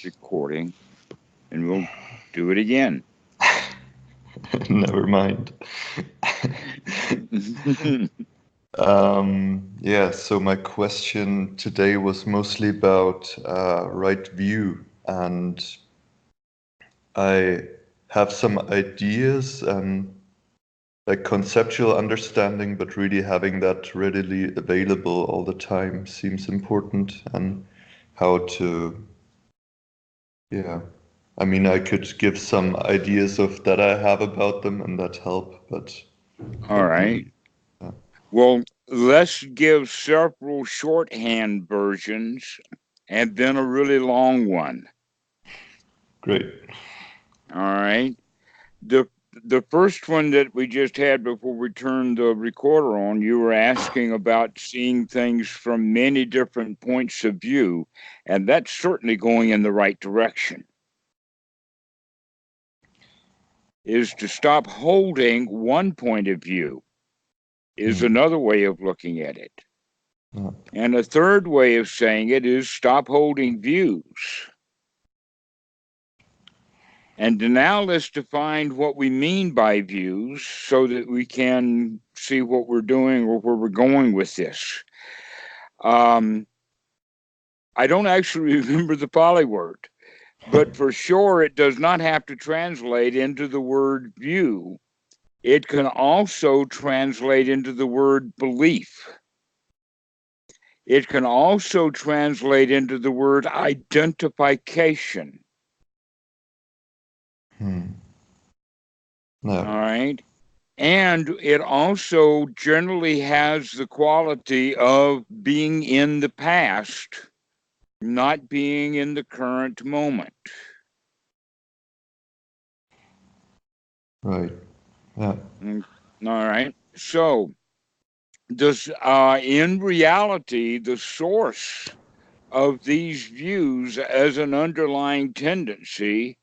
recording, and we'll do it again. Never mind. Yeah, so my question today was mostly about right view, and I have some ideas, like conceptual understanding, but really having that readily available all the time seems important, and how to, yeah. I mean, I could give some ideas of that I have about them and that help, but All right. yeah. Well, let's give several shorthand versions and then a really long one. Great. All right. The the first one that we just had before we turned the recorder on, you were asking about seeing things from many different points of view, and that's certainly going in the right direction. Is to stop holding one point of view is Hmm. another way of looking at it. Yeah. And a third way of saying it is stop holding views. And now let's define what we mean by views so that we can see what we're doing or where we're going with this. Um, I don't actually remember the Pali word, but for sure it does not have to translate into the word view. It can also translate into the word belief. It can also translate into the word identification. Hmm. Yeah. All right. And it also generally has the quality of being in the past, not being in the current moment. Right. Yeah. Mm, all right. So, in reality, the source of these views as an underlying tendency,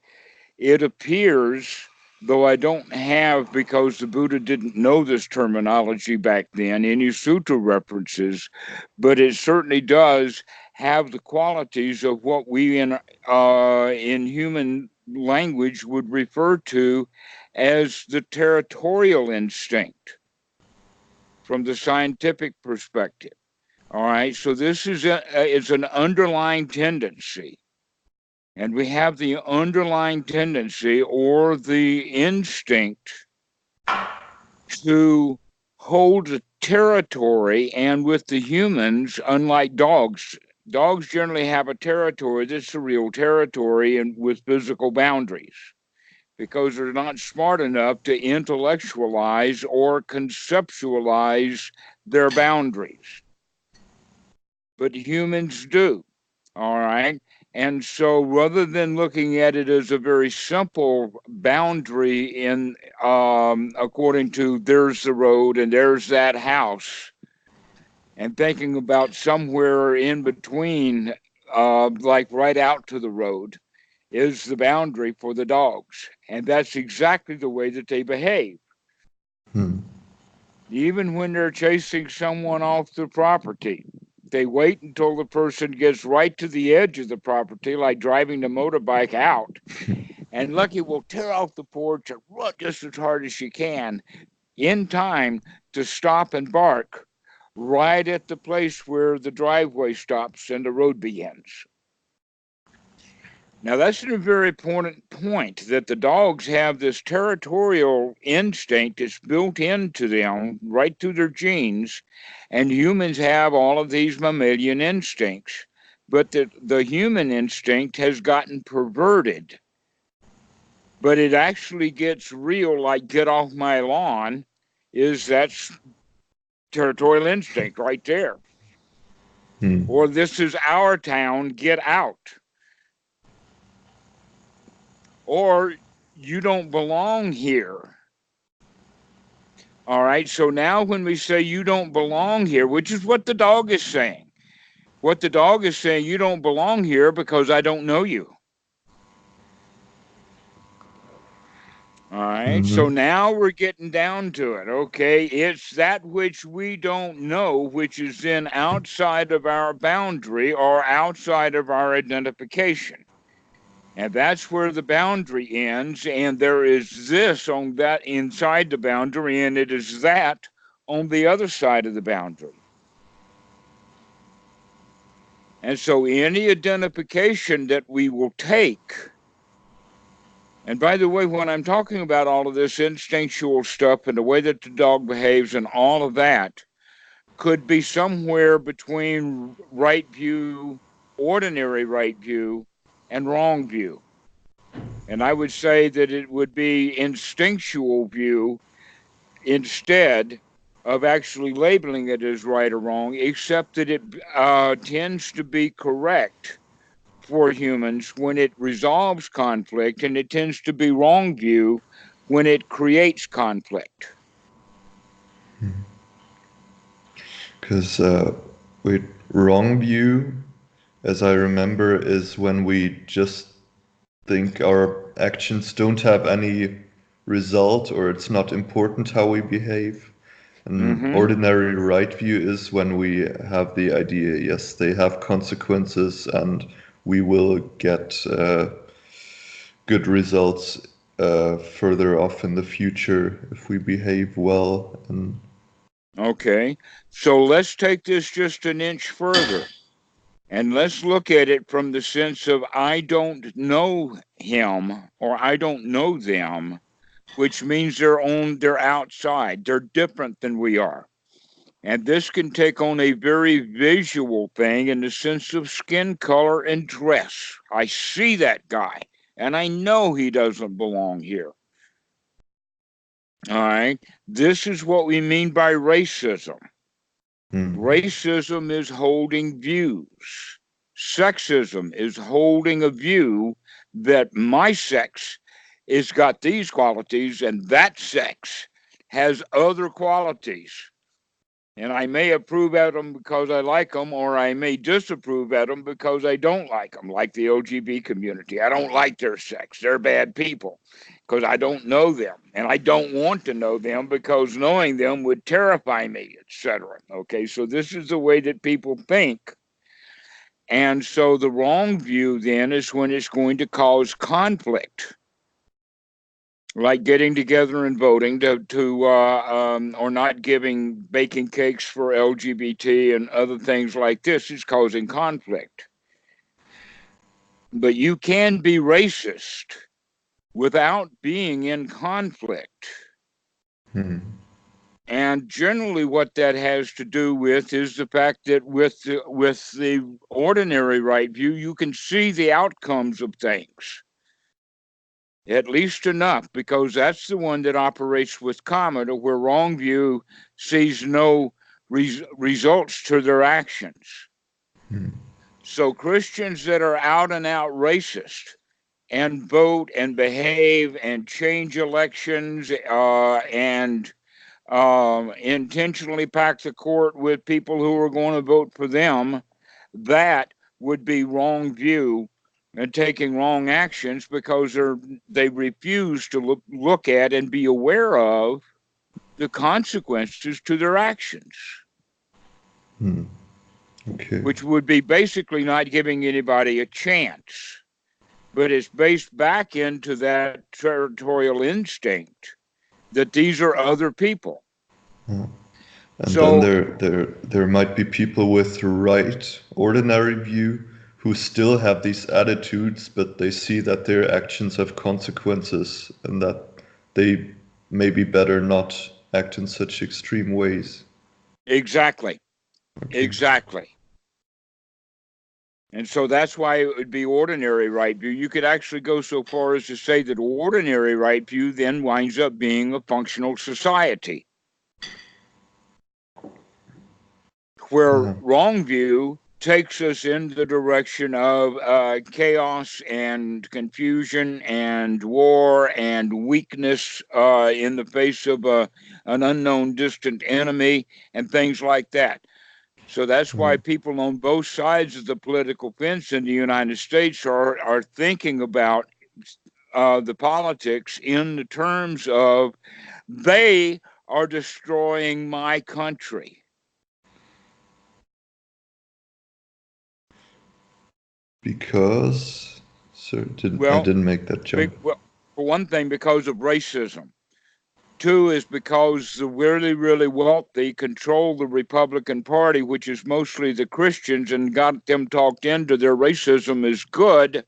it appears, though I don't have, because the Buddha didn't know this terminology back then, any sutra references, but it certainly does have the qualities of what we in human language would refer to as the territorial instinct from the scientific perspective. All right, so this is it's an underlying tendency. And we have the underlying tendency or the instinct to hold a territory. And with the humans, unlike dogs generally have a territory that's a real territory and with physical boundaries because they're not smart enough to intellectualize or conceptualize their boundaries. But humans do. All right. And so rather than looking at it as a very simple boundary in according to there's the road and there's that house, and thinking about somewhere in between, like right out to the road, is the boundary for the dogs. And that's exactly the way that they behave. Hmm. Even when they're chasing someone off the property, they wait until the person gets right to the edge of the property, like driving the motorbike out. And Lucky will tear off the porch and run just as hard as she can in time to stop and bark right at the place where the driveway stops and the road begins. Now, that's a very important point that the dogs have this territorial instinct that's built into them right through their genes, and humans have all of these mammalian instincts. But the human instinct has gotten perverted, but it actually gets real, like get off my lawn, is that's territorial instinct right there. Hmm. Or this is our town, get out. Or you don't belong here. All right. So now when we say you don't belong here, which is what the dog is saying, what the dog is saying, you don't belong here because I don't know you. All right. So Mm-hmm. now we're getting down to it. Okay. It's that which we don't know, which is then outside of our boundary or outside of our identification. And that's where the boundary ends, and there is this on that inside the boundary, and it is that on the other side of the boundary. And so any identification that we will take, and by the way, when I'm talking about all of this instinctual stuff and the way that the dog behaves and all of that, could be somewhere between right view, ordinary right view, and wrong view. And I would say that it would be instinctual view instead of actually labeling it as right or wrong, except that it tends to be correct for humans when it resolves conflict, and it tends to be wrong view when it creates conflict. Because with wrong view, as I remember, is when we just think our actions don't have any result or it's not important how we behave. An Mm-hmm. ordinary right view is when we have the idea, yes, they have consequences and we will get good results further off in the future if we behave well. And Okay, so let's take this just an inch further. And let's look at it from the sense of I don't know him or I don't know them, which means they're outside. They're different than we are. And this can take on a very visual thing in the sense of skin color and dress. I see that guy and I know he doesn't belong here. All right. This is what we mean by racism. Racism is holding views. Sexism is holding a view that my sex has got these qualities and that sex has other qualities. And I may approve at them because I like them, or I may disapprove at them because I don't like them, like the OGB community. I don't like their sex. They're bad people because I don't know them. And I don't want to know them because knowing them would terrify me, etc. Okay, so this is the way that people think. And so the wrong view then is when it's going to cause conflict, like getting together and voting or not baking cakes for LGBT and other things like this is causing conflict. But you can be racist without being in conflict. And generally what that has to do with is the fact that with the ordinary right view, you can see the outcomes of things. At least enough, because that's the one that operates with karma, to where wrong view sees no results to their actions. So Christians that are out and out racist and vote and behave and change elections and intentionally pack the court with people who are going to vote for them, that would be wrong view and taking wrong actions because they refuse to look at and be aware of the consequences to their actions, Okay. which would be basically not giving anybody a chance. But it's based back into that territorial instinct that these are other people. And then So there might be people with right ordinary view who still have these attitudes, but they see that their actions have consequences and that they maybe better not act in such extreme ways. exactly, Okay. exactly. And so that's why it would be ordinary right view. You could actually go so far as to say that ordinary right view then winds up being a functional society, where wrong view takes us in the direction of chaos and confusion and war and weakness in the face of an unknown distant enemy and things like that. So that's why people on both sides of the political fence in the United States are thinking about the politics in the terms of they are destroying my country. Because So I Well, didn't make that jump. well, for one thing, because of racism. Two is because the really, really wealthy control the Republican Party, which is mostly the Christians, and got them talked into their racism is good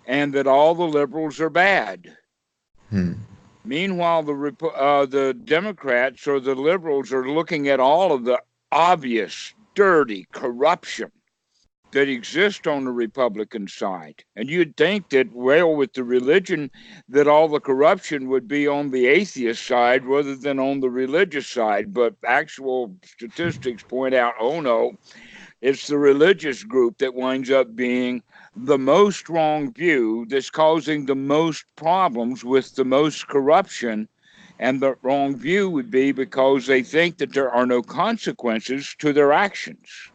and that all the liberals are bad. Hmm. Meanwhile, the Democrats or the liberals are looking at all of the obvious, dirty corruption that exist on the Republican side. And you'd think that, well, with the religion, that all the corruption would be on the atheist side rather than on the religious side. But actual statistics point out, oh no, it's the religious group that winds up being the most wrong view that's causing the most problems with the most corruption. And the wrong view would be because they think that there are no consequences to their actions.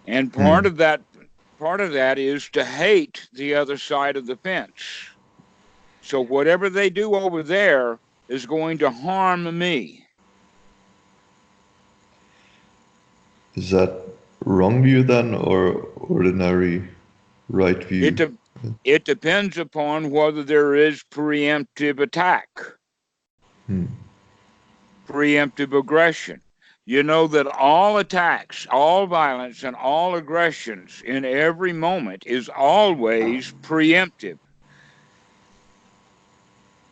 And Hmm. part of that is to hate the other side of the fence. So whatever they do over there is going to harm me. Is that wrong view then, or ordinary right It view? de- it depends upon whether there is preemptive attack, Hmm. preemptive aggression. You know that all attacks, all violence, and all aggressions in every moment is always preemptive.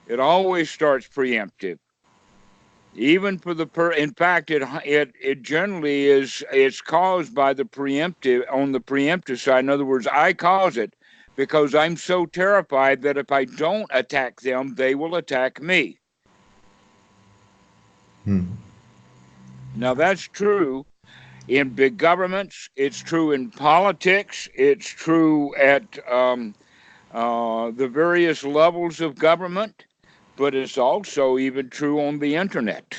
It always starts preemptive. Even for in fact, it generally is. It's caused by the preemptive on the preemptive side. In other words, I cause it because I'm so terrified that if I don't attack them, they will attack me. Hmm. Now that's true in big governments. It's true in politics. It's true at the various levels of government, but it's also even true on the internet.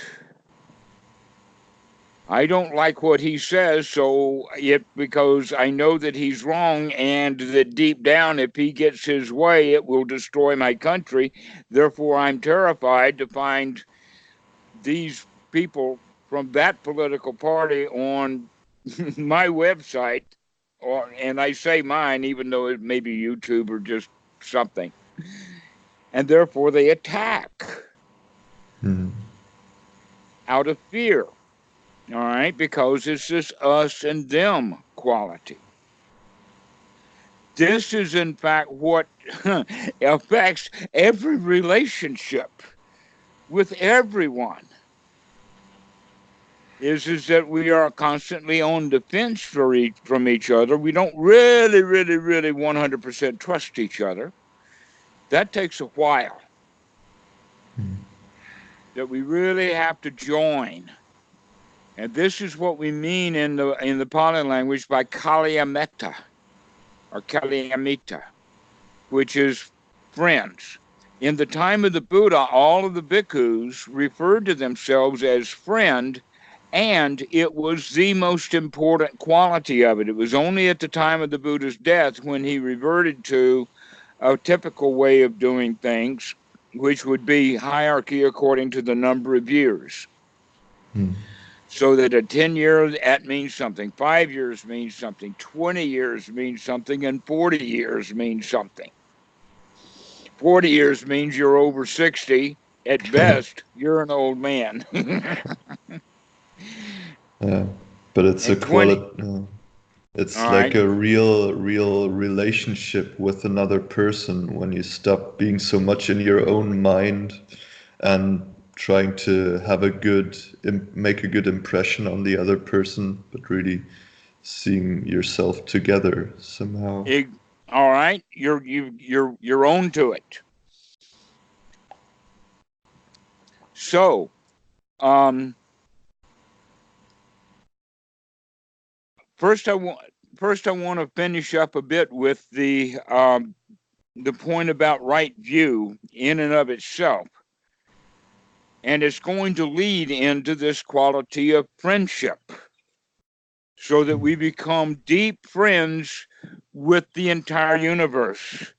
I don't like what he says, so because I know that he's wrong, and that deep down, if he gets his way, it will destroy my country. Therefore, I'm terrified to find these people from that political party on my website, and I say mine, even though it may be YouTube or just something, and therefore they attack Hmm. out of fear. All right, because it's this us and them quality. This is, in fact, what affects every relationship with everyone. Is that we are constantly on defense from each other. We don't really, really, really 100% trust each other. That takes a while. That we really have to join. And this is what we mean in the Pali language by Kalyameta or Kalyamita, which is friends. In the time of the Buddha, all of the bhikkhus referred to themselves as friend, and it was the most important quality of it. It was only at the time of the Buddha's death when he reverted to a typical way of doing things, which would be hierarchy according to the number of years. Hmm. So that a 10-year, that means something, 5 years means something, 20 years means something, and 40 years means something. 40 years means you're over 60. At best, you're an old man. Yeah, but it's a And 20, quality. It's all like right. a real relationship with another person when you stop being so much in your own mind and trying to have make a good impression on the other person, but really seeing yourself together somehow. It, all right. You're own to it. So, um, first I want first I want to finish up a bit with the point about right view in and of itself. And it's going to lead into this quality of friendship so that we become deep friends with the entire universe.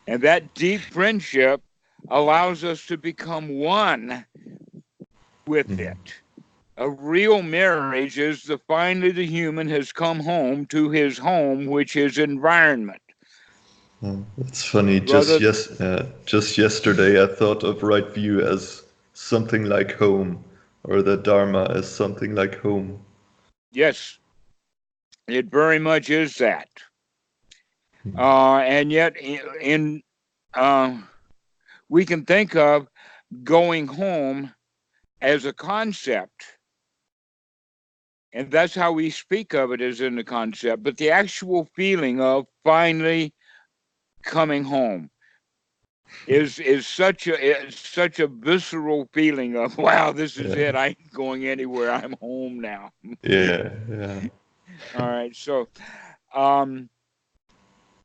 And that deep friendship allows us to become one with Mm. it. A real marriage is finally the human has come home to his home, which is environment. It's funny. Rather, Just yesterday, I thought of right view as something like home, or the Dharma as something like home. yes, it very much is that. And yet, we can think of going home as a concept, and that's how we speak of it, as in the concept. But the actual feeling of finally coming home is such a visceral feeling of, wow, this is Yeah, it. I ain't going anywhere. I'm home now. yeah. All right. So,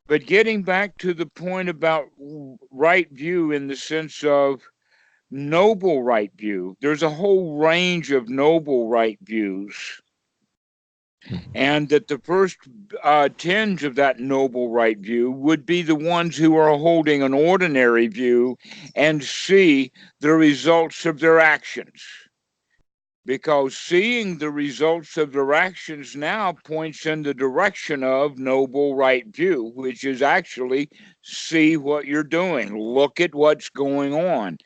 but getting back to the point about right view in the sense of noble right view, there's a whole range of noble right views. And that the first tinge of that noble right view would be the ones who are holding an ordinary view and see the results of their actions. Because seeing the results of their actions now points in the direction of noble right view, which is actually see what you're doing, look at what's going on.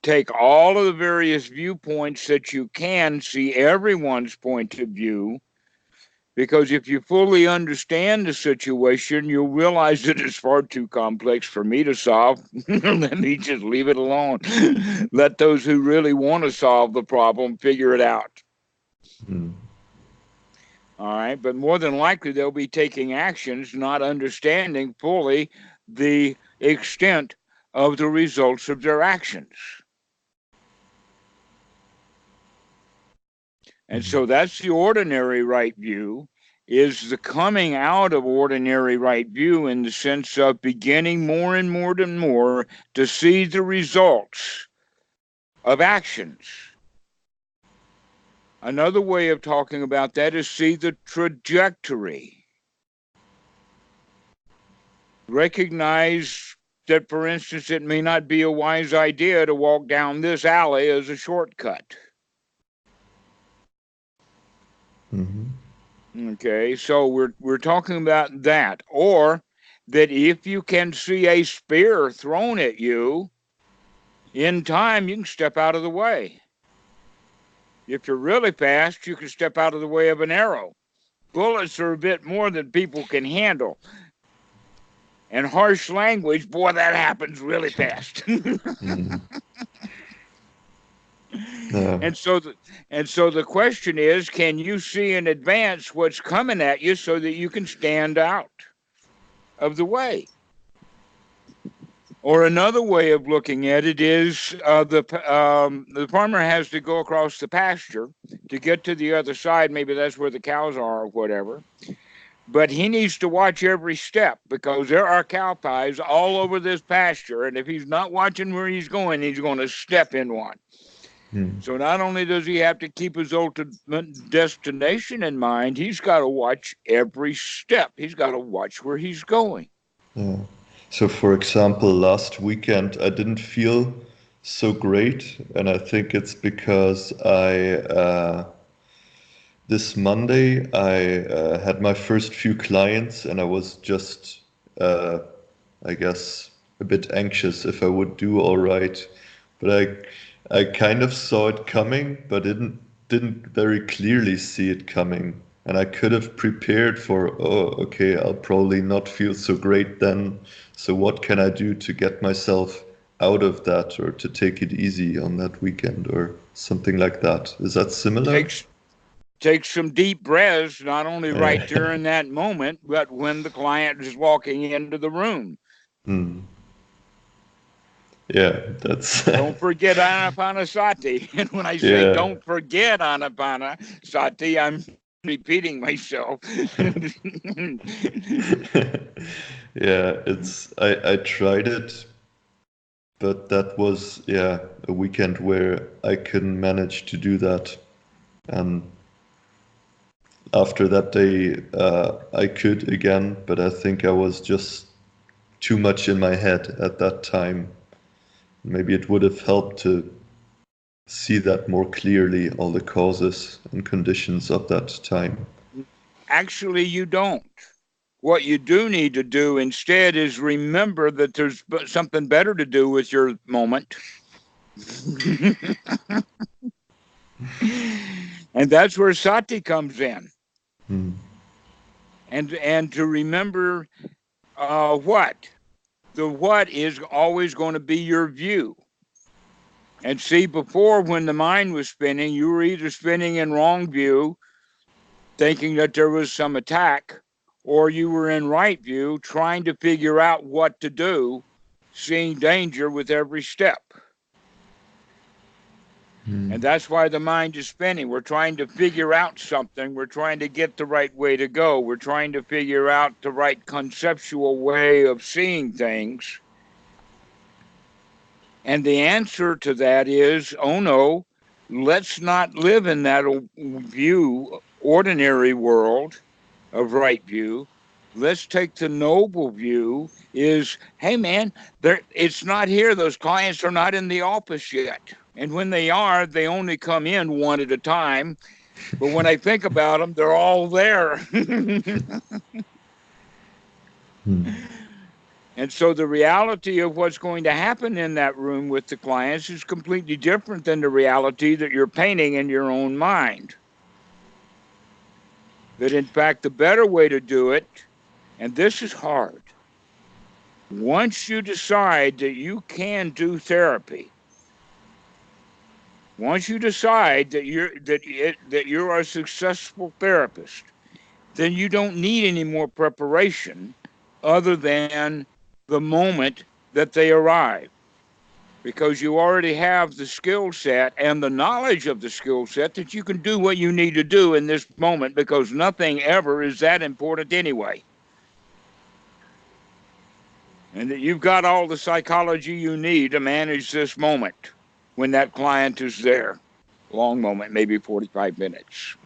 Take all of the various viewpoints that you can, see everyone's point of view, because if you fully understand the situation, you'll realize that it's far too complex for me to solve. Let me just leave it alone. Let those who really want to solve the problem figure it out. All right. But more than likely, they'll be taking actions, not understanding fully the extent of the results of their actions. And so that's the ordinary right view, is the coming out of ordinary right view in the sense of beginning more and more to see the results of actions. Another way of talking about that is see the trajectory. Recognize that, for instance, it may not be a wise idea to walk down this alley as a shortcut. Okay, so we're talking about that. Or that if you can see a spear thrown at you, in time you can step out of the way. If you're really fast, you can step out of the way of an arrow. Bullets are a bit more than people can handle. And harsh language, boy, that happens really fast. And so the question is, can you see in advance what's coming at you so that you can stand out of the way? Or another way of looking at it is the farmer has to go across the pasture to get to the other side. Maybe that's where the cows are or whatever. But he needs to watch every step because there are cow pies all over this pasture. And if he's not watching where he's going to step in one. So not only does he have to keep his ultimate destination in mind, he's got to watch every step. He's got to watch where he's going. Yeah. So, for example, last weekend I didn't feel so great, and I think it's because this Monday I had my first few clients, and I was just, I guess, a bit anxious if I would do all right. But I kind of saw it coming, but didn't very clearly see it coming. And I could have prepared for, oh, okay, I'll probably not feel so great then. So what can I do to get myself out of that, or to take it easy on that weekend, or something like that? Is that similar? Take some deep breaths, not only right there in that moment, but when the client is walking into the room. Yeah, that's. Don't forget Anapanasati. And when I say don't forget Anapanasati, I'm repeating myself. Yeah, I tried it, but that was a weekend where I couldn't manage to do that. And after that day, I could again, but I think I was just too much in my head at that time. Maybe it would have helped to see that more clearly, all the causes and conditions of that time. Actually, you don't. What you do need to do instead is remember that there's something better to do with your moment. And that's where sati comes in. Mm. And to remember what? The what is always going to be your view. And see, before when the mind was spinning, you were either spinning in wrong view, thinking that there was some attack, or you were in right view, trying to figure out what to do, seeing danger with every step. And that's why the mind is spinning. We're trying to figure out something. We're trying to get the right way to go. We're trying to figure out the right conceptual way of seeing things. And the answer to that is, oh no, let's not live in that view, ordinary world of right view. Let's take the noble view is, hey man, it's not here. Those clients are not in the office yet. And when they are, they only come in one at a time. But when I think about them, they're all there. And so the reality of what's going to happen in that room with the clients is completely different than the reality that you're painting in your own mind. That in fact, the better way to do it, and this is hard, once you decide that you can do therapy, once you decide that you're a successful therapist, then you don't need any more preparation other than the moment that they arrive, because you already have the skill set and the knowledge of the skill set that you can do what you need to do in this moment, because nothing ever is that important anyway. And that you've got all the psychology you need to manage this moment when that client is there. Long moment, maybe 45 minutes.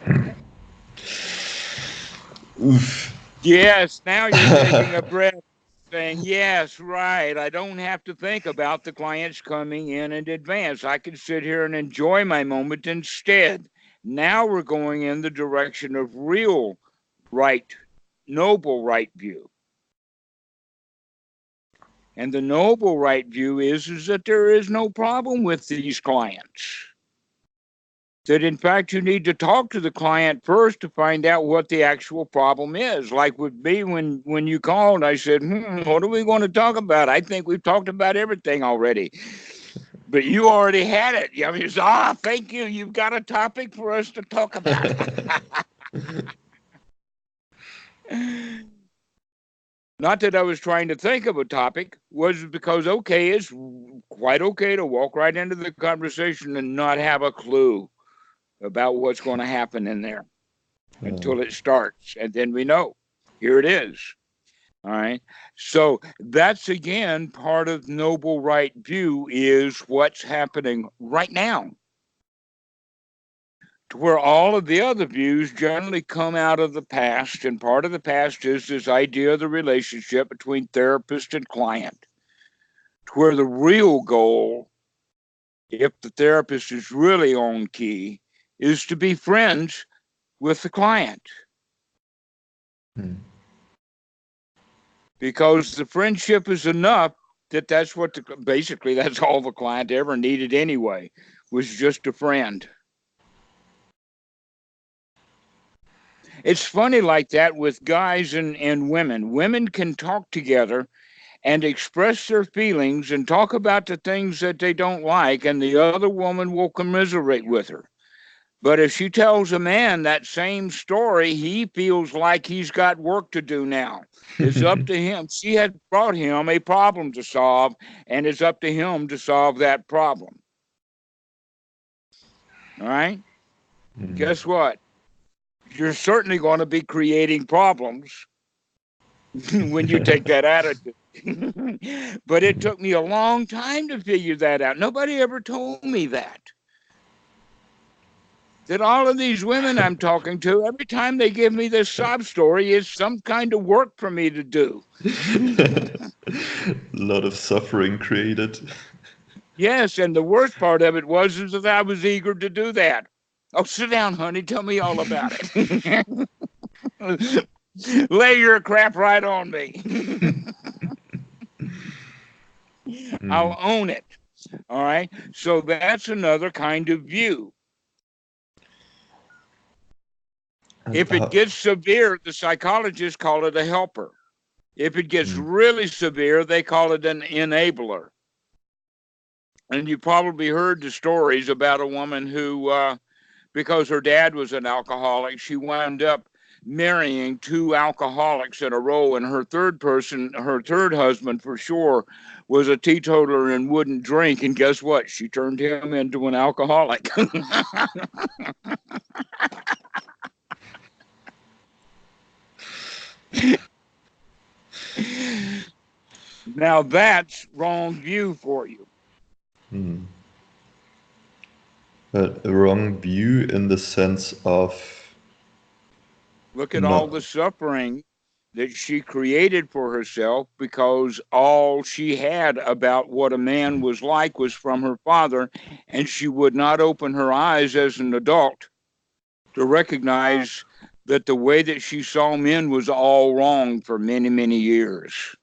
Oof. Yes, now you're taking a breath, saying, yes, right. I don't have to think about the clients coming in advance. I can sit here and enjoy my moment instead. Now we're going in the direction of real right, noble right view. And the noble right view is that there is no problem with these clients. That in fact you need to talk to the client first to find out what the actual problem is. Like with me, when you called, I said, what are we going to talk about? I think we've talked about everything already. But you already had it. I mean, thank you. You've got a topic for us to talk about. Not that I was trying to think of a topic, was because, okay, it's quite okay to walk right into the conversation and not have a clue about what's going to happen in there until it starts. And then we know, here it is. All right. So that's, again, part of noble right view is what's happening right now. To where all of the other views generally come out of the past. And part of the past is this idea of the relationship between therapist and client. To where the real goal, if the therapist is really on key, is to be friends with the client. Because the friendship is enough that's what basically that's all the client ever needed anyway, was just a friend. It's funny like that with guys and women. Women can talk together and express their feelings and talk about the things that they don't like, and the other woman will commiserate with her. But if she tells a man that same story, he feels like he's got work to do now. It's up to him. She had brought him a problem to solve, and it's up to him to solve that problem. All right? Guess what? You're certainly going to be creating problems when you take that attitude. But it took me a long time to figure that out. Nobody ever told me that. That all of these women I'm talking to, every time they give me this sob story, is some kind of work for me to do. A lot of suffering created. Yes, and the worst part of it was is that I was eager to do that. Oh, sit down, honey. Tell me all about it. Lay your crap right on me. Mm. I'll own it. All right. So that's another kind of view. And If it gets severe, the psychologists call it a helper. If it gets mm, really severe, they call it an enabler. And you probably heard the stories about a woman who, because her dad was an alcoholic, she wound up marrying two alcoholics in a row. And her third husband for sure, was a teetotaler and wouldn't drink. And guess what? She turned him into an alcoholic. Now that's wrong view for you. mm. A wrong view in the sense of Look at all not. the suffering that she created for herself because all she had about what a man was like was from her father, and she would not open her eyes as an adult to recognize that the way that she saw men was all wrong for many, many years.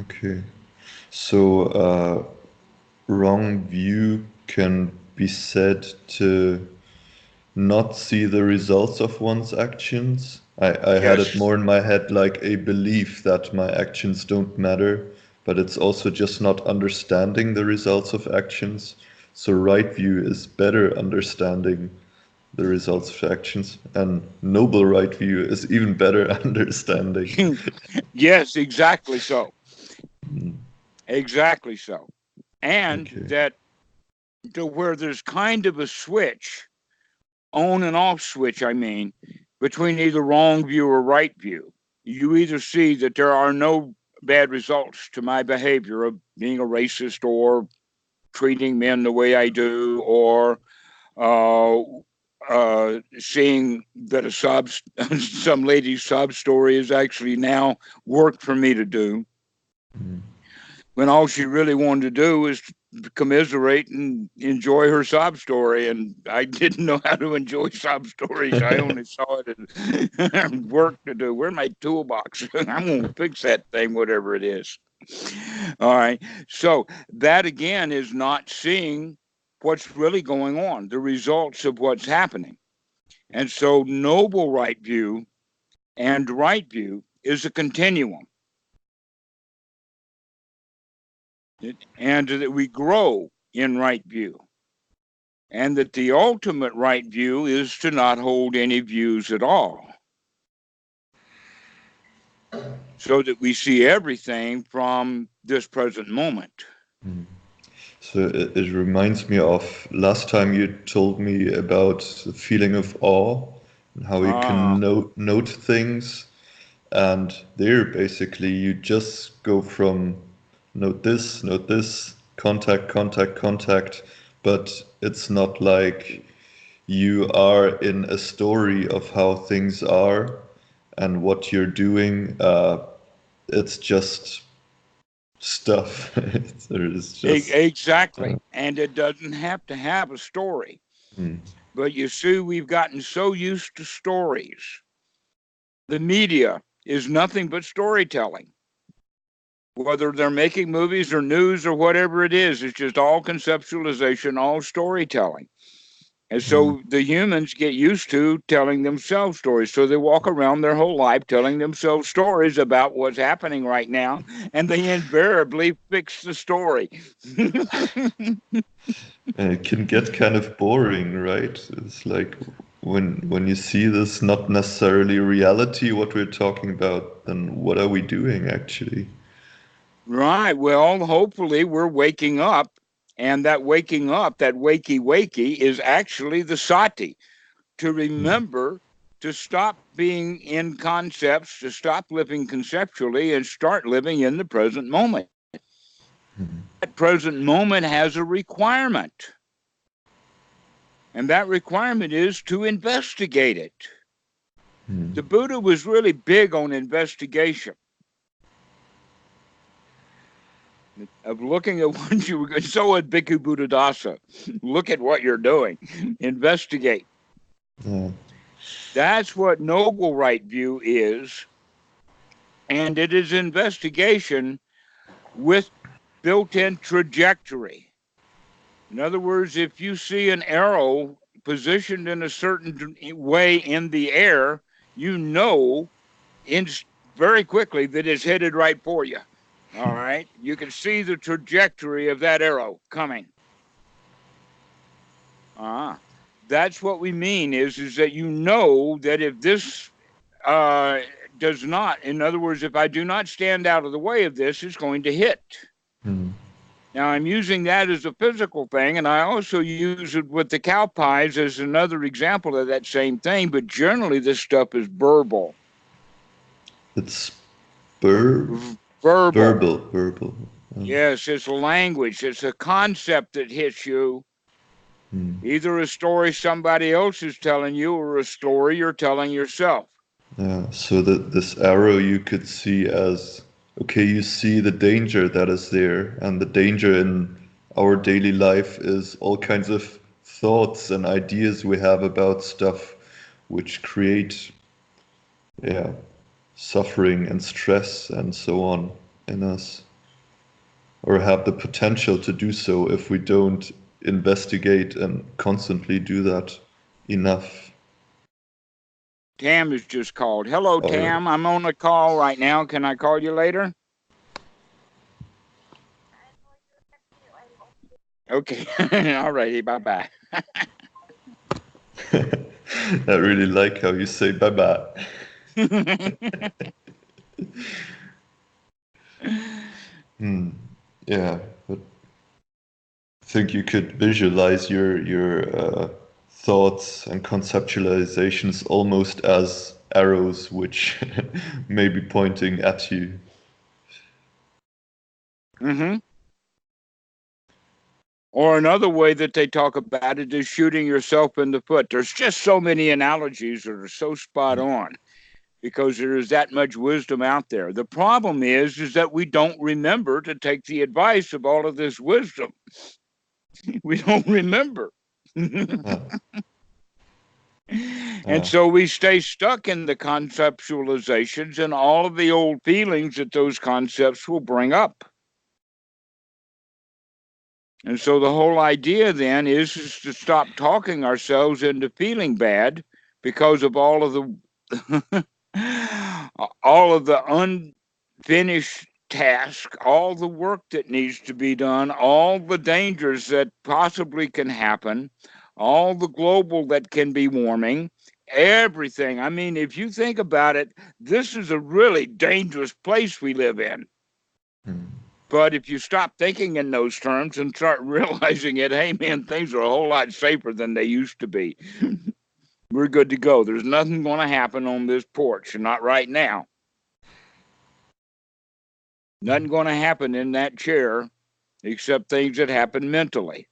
Okay. So, wrong view can be said to not see the results of one's actions. I had it Yes, more in my head like a belief that my actions don't matter, but it's also just not understanding the results of actions. So, right view is better understanding the results of actions, and noble right view is even better understanding. yes, exactly so. Mm, Exactly so. And okay. that to where there's kind of a switch, on and off switch, I mean, between either wrong view or right view. You either see that there are no bad results to my behavior of being a racist or treating men the way I do, or uh, seeing that a sob, some lady's sob story is actually now work for me to do, Mm, when all she really wanted to do was commiserate and enjoy her sob story. And I didn't know how to enjoy sob stories. I only saw it as work to do. Where's my toolbox? I'm going to fix that thing, whatever it is. All right. So that again is not seeing what's really going on, the results of what's happening. And so noble right view and right view is a continuum. And that we grow in right view, and that the ultimate right view is to not hold any views at all, so that we see everything from this present moment. mm. So it reminds me of last time you told me about the feeling of awe and how you Ah, can note things. And there, basically, you just go from note this, contact, contact, contact. But it's not like you are in a story of how things are and what you're doing. It's just stuff. It's just. Uh, exactly. And it doesn't have to have a story. mm, But you see, we've gotten so used to stories. The media is nothing but storytelling. Whether they're making movies or news or whatever it is, it's just all conceptualization, all storytelling. And mm. so the humans get used to telling themselves stories. So they walk around their whole life telling themselves stories about what's happening right now, and they invariably fix the story. It can get kind of boring, right? It's like when you see this not necessarily reality what we're talking about, then what are we doing actually? Right. Well, hopefully we're waking up, and that waking up, that wakey wakey, is actually the sati, to Mm, remember to stop being in concepts, to stop living conceptually, and start living in the present moment. mm, That present moment has a requirement, and that requirement is to investigate it. mm, The Buddha was really big on investigation. of looking at what you were. So at Bhikkhu Buddhadasa, look at what you're doing, investigate. Yeah. That's what noble right view is, and it is investigation with built-in trajectory. In other words, if you see an arrow positioned in a certain way in the air, you know very quickly that it's headed right for you. All right. You can see the trajectory of that arrow coming. That's what we mean is that you know that if this does not, in other words, if I do not stand out of the way of this, it's going to hit. Hmm. Now, I'm using that as a physical thing, and I also use it with the cow pies as another example of that same thing, but generally this stuff is verbal. It's verbal. Verbal. Yes, it's language. It's a concept that hits you. Hmm. Either a story somebody else is telling you or a story you're telling yourself. Yeah, so that this arrow you could see as, okay, you see the danger that is there, and the danger in our daily life is all kinds of thoughts and ideas we have about stuff which create, yeah, suffering and stress and so on in us, or have the potential to do so if we don't investigate and constantly do that enough. Tam has just called. Hello, All right. Tam. I'm on a call right now. Can I call you later? Okay. All righty. Bye-bye. I really like how you say bye bye. Yeah, but I think you could visualize your thoughts and conceptualizations almost as arrows, which may be pointing at you. Mm-hmm. Or another way that they talk about it is shooting yourself in the foot. There's just so many analogies that are so spot on because there is that much wisdom out there. The problem is that we don't remember to take the advice of all of this wisdom. We don't remember. Yeah, And yeah. so we stay stuck in the conceptualizations and all of the old feelings that those concepts will bring up. And so the whole idea then is to stop talking ourselves into feeling bad because of all of the all of the unfinished task, all the work that needs to be done, all the dangers that possibly can happen, all the global that can be warming, everything. I mean, if you think about it, this is a really dangerous place we live in. But if you stop thinking in those terms and start realizing it, hey man, things are a whole lot safer than they used to be. We're good to go. There's nothing going to happen on this porch, not right now. Nothing going to happen in that chair except things that happen mentally.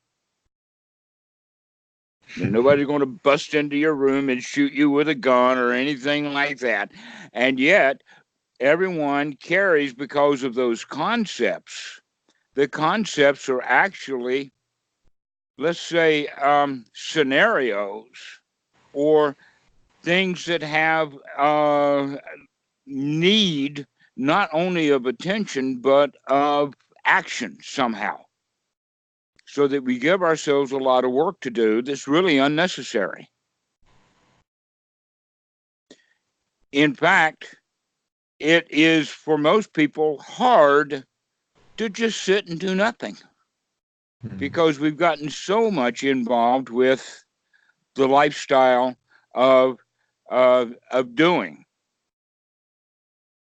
And nobody's going to bust into your room and shoot you with a gun or anything like that. And yet, everyone carries because of those concepts. The concepts are actually, let's say, scenarios or things that have need not only of attention but of action somehow, so that we give ourselves a lot of work to do that's really unnecessary. In fact, it is for most people hard to just sit and do nothing because we've gotten so much involved with the lifestyle of doing,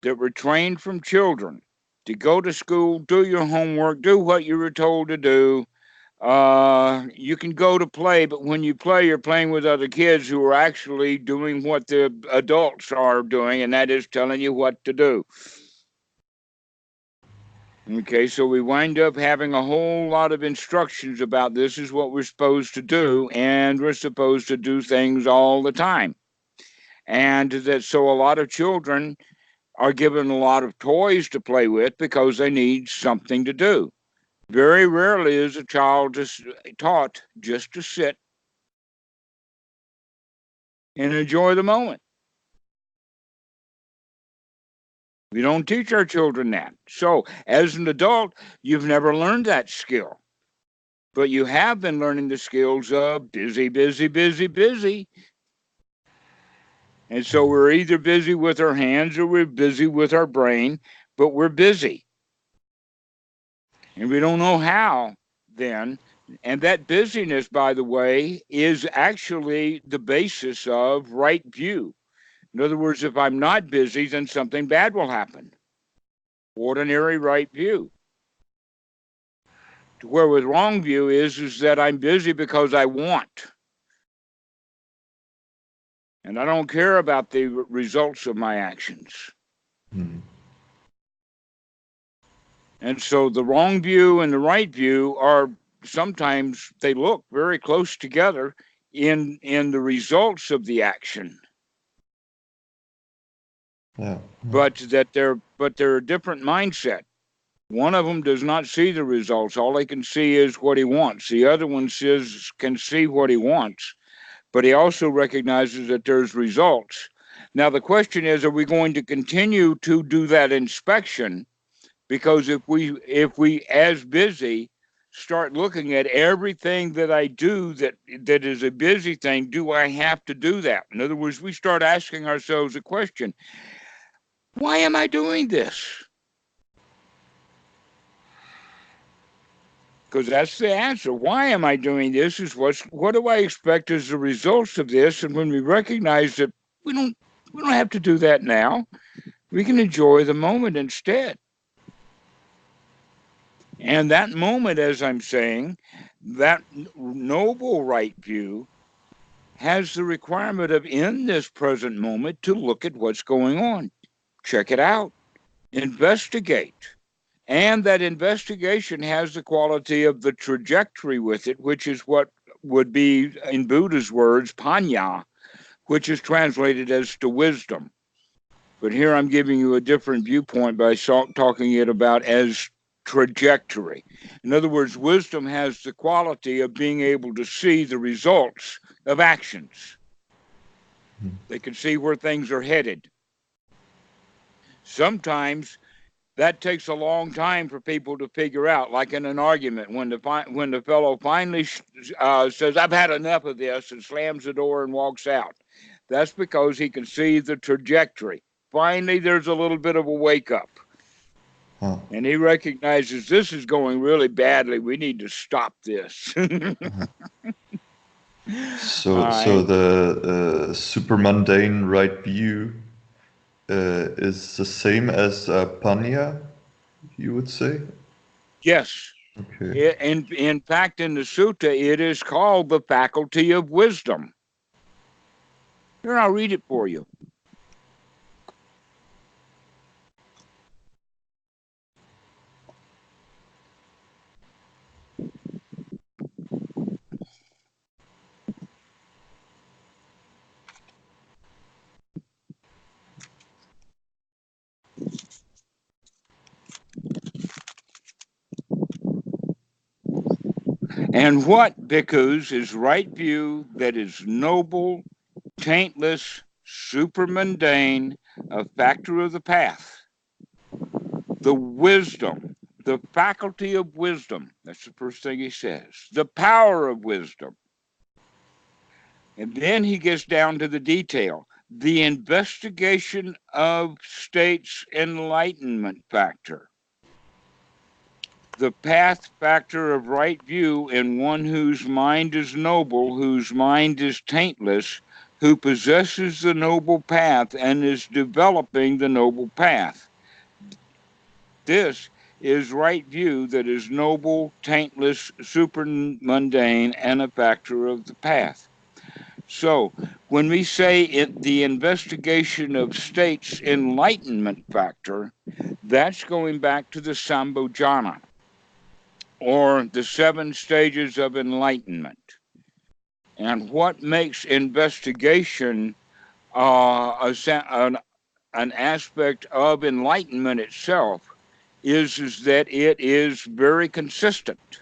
that were trained from children to go to school, do your homework, do what you were told to do. You can go to play, but when you play, you're playing with other kids who are actually doing what the adults are doing, and that is telling you what to do. Okay, so we wind up having a whole lot of instructions about this is what we're supposed to do, and we're supposed to do things all the time. And that so a lot of children are given a lot of toys to play with because they need something to do. Very rarely is a child just taught just to sit and enjoy the moment. We don't teach our children that. So, as an adult, you've never learned that skill, but you have been learning the skills of busy, busy, busy, busy. And so we're either busy with our hands or we're busy with our brain, but we're busy. And we don't know how then. And that busyness, by the way, is actually the basis of right view. In other words, if I'm not busy, then something bad will happen. Ordinary right view. To where with wrong view is that I'm busy because I want. And I don't care about the results of my actions. Hmm. And so the wrong view and the right view are sometimes they look very close together in the results of the action. Yeah. But they're a different mindset. One of them does not see the results. All they can see is what he wants. The other one can see what he wants, but he also recognizes that there's results. Now the question is, are we going to continue to do that inspection? Because if we as busy start looking at everything that I do that is a busy thing, do I have to do that? In other words, we start asking ourselves a question: why am I doing this? Because that's the answer. Why am I doing this? Is what do I expect as the results of this? And when we recognize that we don't have to do that now, we can enjoy the moment instead. And that moment, as I'm saying, that noble right view has the requirement of, in this present moment, to look at what's going on, check it out, investigate. And that investigation has the quality of the trajectory with it, which is what would be, in Buddha's words, panya, which is translated as to wisdom. But here I'm giving you a different viewpoint by talking it about as trajectory. In other words, wisdom has the quality of being able to see the results of actions. They can see where things are headed. Sometimes that takes a long time for people to figure out, like in an argument, when the fellow finally says, "I've had enough of this," and slams the door and walks out. That's because he can see the trajectory. Finally, there's a little bit of a wake up. Huh. And he recognizes this is going really badly. We need to stop this. So, All so right. the super mundane right view is the same as panya, you would say? Yes. Okay. In fact, in the sutta, it is called the faculty of wisdom. Here, I'll read it for you. And what, bhikkhus, is right view that is noble, taintless, supermundane, a factor of the path? The wisdom, the faculty of wisdom. That's the first thing he says. The power of wisdom. And then he gets down to the detail. The investigation of states enlightenment factor. The path factor of right view in one whose mind is noble, whose mind is taintless, who possesses the noble path and is developing the noble path. This is right view that is noble, taintless, supermundane, and a factor of the path. So, when we say the investigation of states enlightenment factor, that's going back to the Sambhojana, or the 7 stages of enlightenment. And what makes investigation an an aspect of enlightenment itself is that it is very consistent.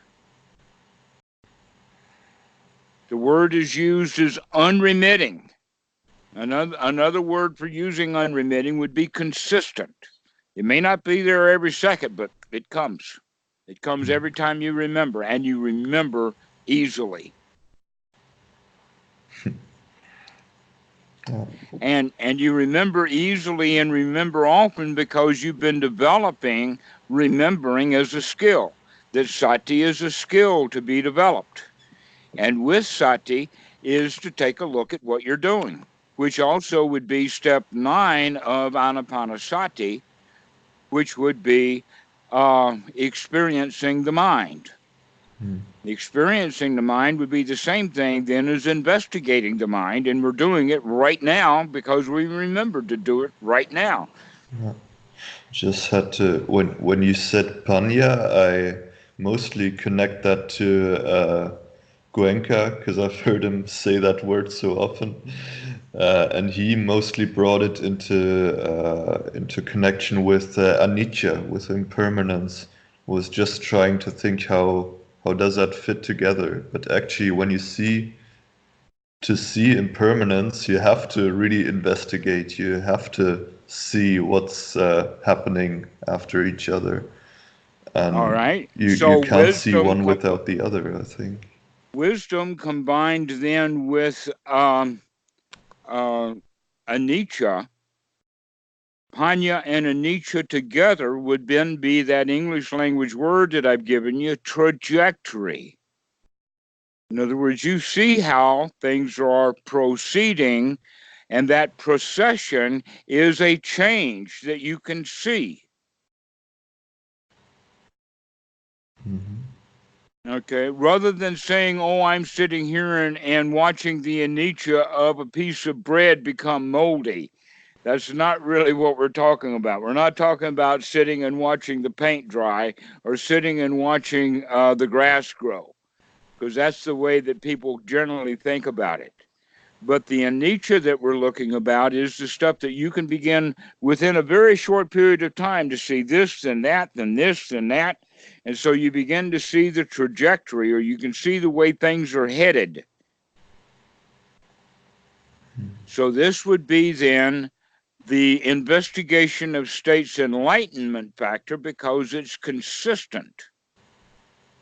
The word is used as unremitting. Another word for using unremitting would be consistent. It may not be there every second, but it comes. It comes every time you remember, and you remember easily. And you remember easily and remember often because you've been developing remembering as a skill. That sati is a skill to be developed. And with sati is to take a look at what you're doing, which also would be step 9 of anapanasati, which would be experiencing the mind. Experiencing the mind would be the same thing then as investigating the mind, and we're doing it right now because we remembered to do it right now. Yeah. Just had to, when you said Panya, I mostly connect that to Goenka, because I've heard him say that word so often. And he mostly brought it into connection with anicca, with impermanence. Was just trying to think how does that fit together. But actually, when you see impermanence, you have to really investigate. You have to see what's happening after each other, All and right. you So can't see one without the other, I think. Wisdom combined then with anicca, panya and anicca together would then be that English language word that I've given you, trajectory. In other words, you see how things are proceeding, and that procession is a change that you can see. Okay, rather than saying, oh, I'm sitting here and watching the anicca of a piece of bread become moldy. That's not really what we're talking about. We're not talking about sitting and watching the paint dry or sitting and watching the grass grow, because that's the way that people generally think about it. But the anicca that we're looking about is the stuff that you can begin within a very short period of time to see this and that and this and that. And so you begin to see the trajectory, or you can see the way things are headed. So this would be then the investigation of state's enlightenment factor because it's consistent.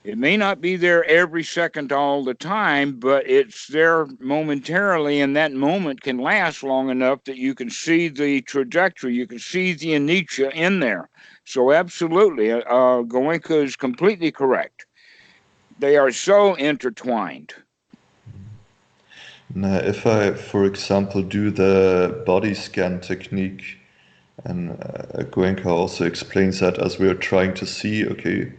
It may not be there every second all the time, but it's there momentarily, and that moment can last long enough that you can see the trajectory, you can see the anicca in there. So absolutely, Goenka is completely correct. They are so intertwined. Now, if I, for example, do the body scan technique, and Goenka also explains that as we are trying to see, okay,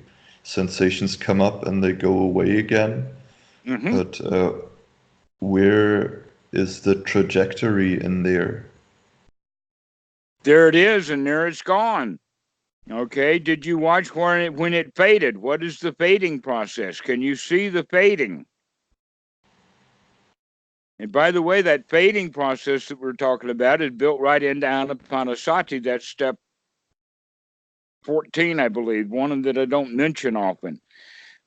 sensations come up and they go away again. Mm-hmm. But where is the trajectory in there? There it is, and there it's gone. Okay, did you watch when it faded? What is the fading process? Can you see the fading? And by the way, that fading process that we're talking about is built right into Anapanasati. That's step 14, I believe, one that I don't mention often.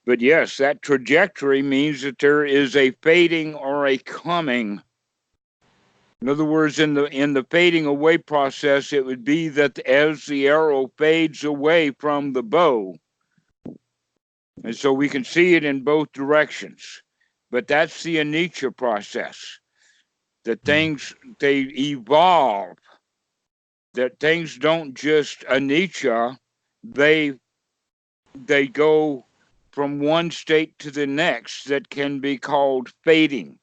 But yes, that trajectory means that there is a fading or a coming. In other words, in the fading away process, it would be that as the arrow fades away from the bow, and so we can see it in both directions. But that's the anicca process. That things, they evolve. That things don't just anicca, they go from one state to the next that can be called fading.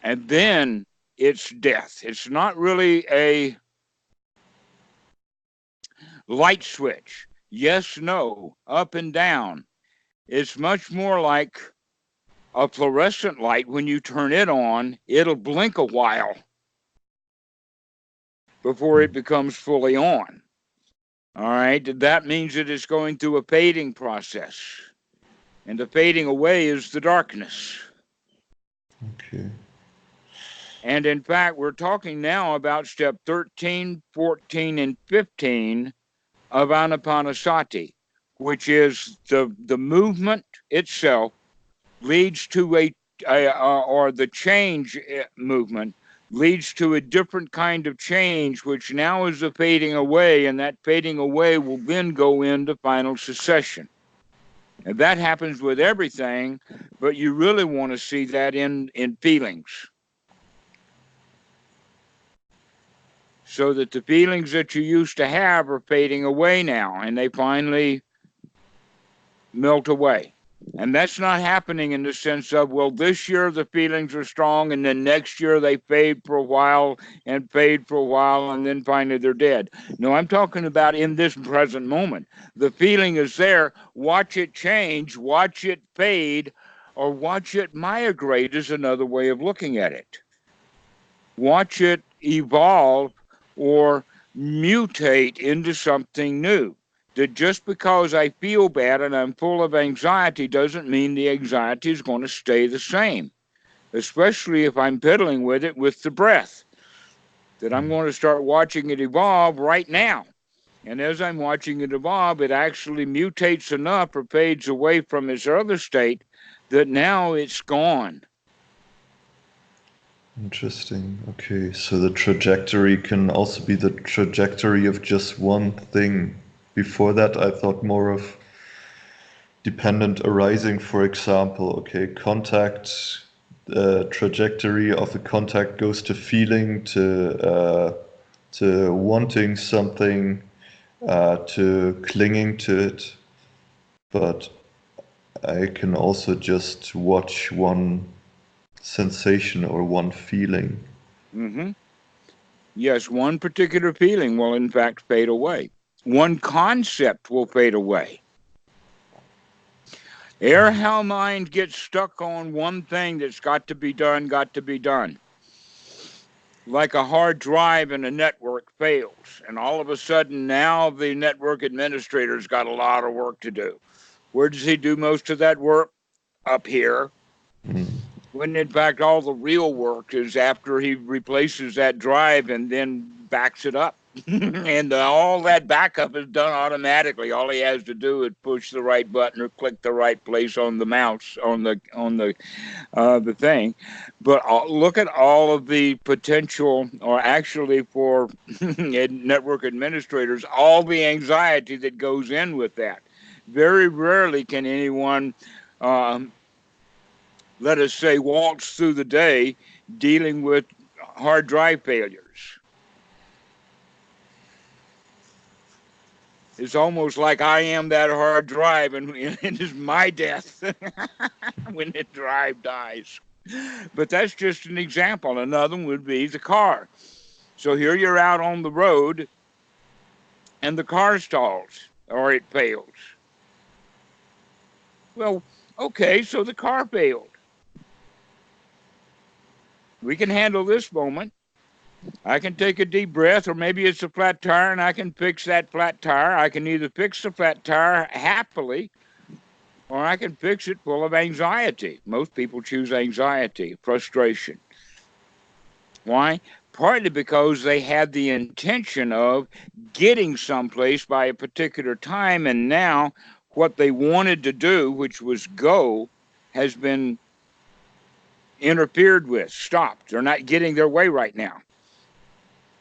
And then it's death. It's not really a light switch. Yes, no, up and down. It's much more like a fluorescent light. When you turn it on, it'll blink a while before it becomes fully on. All right, that means that it's going through a fading process. And the fading away is the darkness. Okay. And in fact, we're talking now about step 13, 14, and 15 of Anapanasati, which is the movement itself leads to or the change movement leads to a different kind of change, which now is a fading away, and that fading away will then go into final cessation. And that happens with everything, but you really want to see that in feelings. So that the feelings that you used to have are fading away now, and they finally melt away. And that's not happening in the sense of, well, this year the feelings are strong, and then next year they fade for a while and fade for a while, and then finally they're dead. No, I'm talking about in this present moment. The feeling is there. Watch it change, watch it fade, or watch it migrate is another way of looking at it. Watch it evolve or mutate into something new. That just because I feel bad and I'm full of anxiety doesn't mean the anxiety is going to stay the same, especially if I'm fiddling with it with the breath. That I'm going to start watching it evolve right now. And as I'm watching it evolve, it actually mutates enough or fades away from its other state that now it's gone. Interesting. Okay, so the trajectory can also be the trajectory of just one thing. Before that, I thought more of dependent arising, for example. Okay, contact, trajectory of the contact goes to feeling, to wanting something, to clinging to it. But I can also just watch one sensation or one feeling. Mm-hmm. Yes, one particular feeling will in fact fade away. One concept will fade away. Ere how mind gets stuck on one thing that's got to be done, got to be done. Like a hard drive in a network fails, and all of a sudden now the network administrator's got a lot of work to do. Where does he do most of that work? Up here. Mm. When in fact all the real work is after he replaces that drive and then backs it up. And all that backup is done automatically. All he has to do is push the right button or click the right place on the mouse on the thing. But look at all of the potential, or actually for network administrators, all the anxiety that goes in with that. Very rarely can anyone um, let us say, waltz through the day dealing with hard drive failures. It's almost like I am that hard drive, and it is my death when the drive dies. But that's just an example. Another one would be the car. So here you're out on the road, and the car stalls or it fails. Well, okay, so the car failed. We can handle this moment. I can take a deep breath, or maybe it's a flat tire and I can fix that flat tire. I can either fix the flat tire happily or I can fix it full of anxiety. Most people choose anxiety, frustration. Why? Partly because they had the intention of getting someplace by a particular time, and now what they wanted to do, which was go, has been interfered with, stopped. They're not getting their way right now.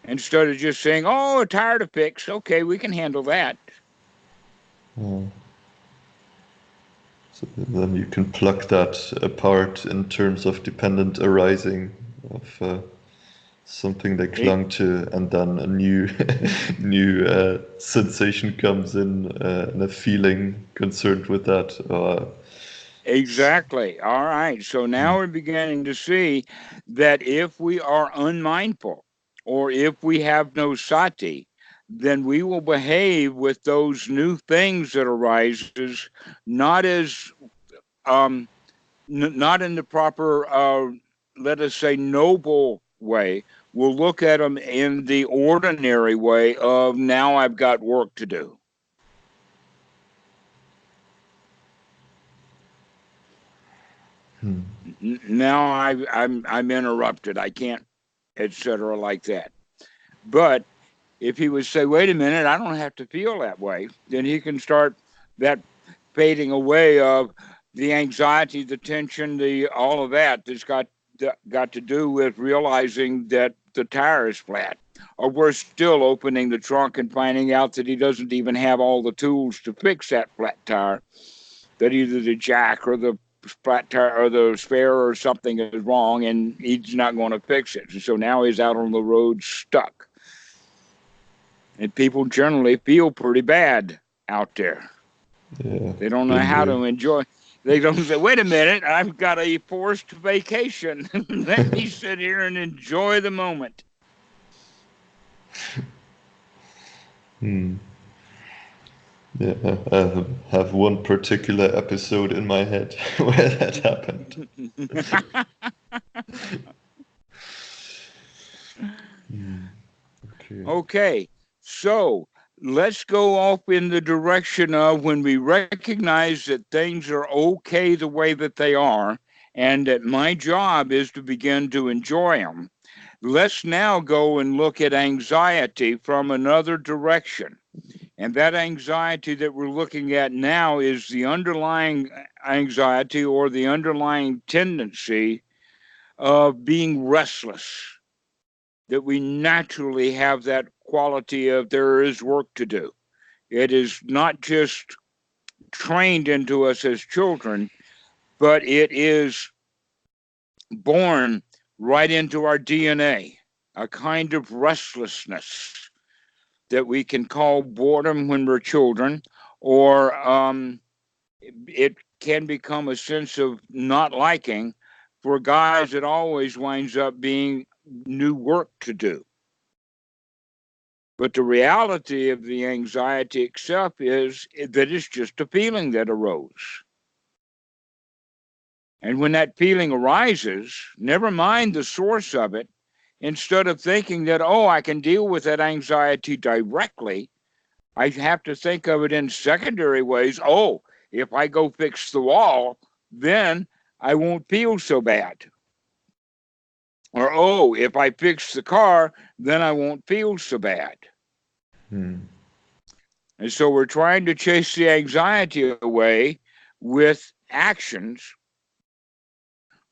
Instead of just saying, oh, a tire to fix, okay, we can handle that. Yeah. So then you can pluck that apart in terms of dependent arising of something they E- clung to, and then a new new sensation comes in and a feeling concerned with that. Exactly. All right. So now we're beginning to see that if we are unmindful or if we have no sati, then we will behave with those new things that arises not as um, not in the proper, let us say, noble way. We'll look at them in the ordinary way of now I've got work to do. Hmm. Now I'm interrupted. I can't etc., like that. But if he would say, wait a minute, I don't have to feel that way, then he can start that fading away of the anxiety, the tension, the all of that that's got to do with realizing that the tire is flat. Or we're still opening the trunk and finding out that he doesn't even have all the tools to fix that flat tire, that either the jack or the flat tire or the spare or something is wrong and he's not going to fix it. So now he's out on the road stuck. And people generally feel pretty bad out there. Yeah, They don't know been how there. to enjoy. They don't say, wait a minute, I've got a forced vacation. Let me sit here and enjoy the moment. Hmm. Yeah, I have one particular episode in my head where that happened. Hmm. Okay. Okay, so let's go off in the direction of when we recognize that things are okay the way that they are, and that my job is to begin to enjoy them. Let's now go and look at anxiety from another direction. And that anxiety that we're looking at now is the underlying anxiety or the underlying tendency of being restless, that we naturally have that quality of there is work to do. It is not just trained into us as children, but it is born right into our DNA, a kind of restlessness that we can call boredom when we're children, or it can become a sense of not liking for guys that always winds up being new work to do. But the reality of the anxiety itself is that it's just a feeling that arose. And when that feeling arises, never mind the source of it, instead of thinking that, oh, I can deal with that anxiety directly, I have to think of it in secondary ways. Oh, if I go fix the wall, then I won't feel so bad. Or, oh, if I fix the car, then I won't feel so bad. Hmm. And so we're trying to chase the anxiety away with actions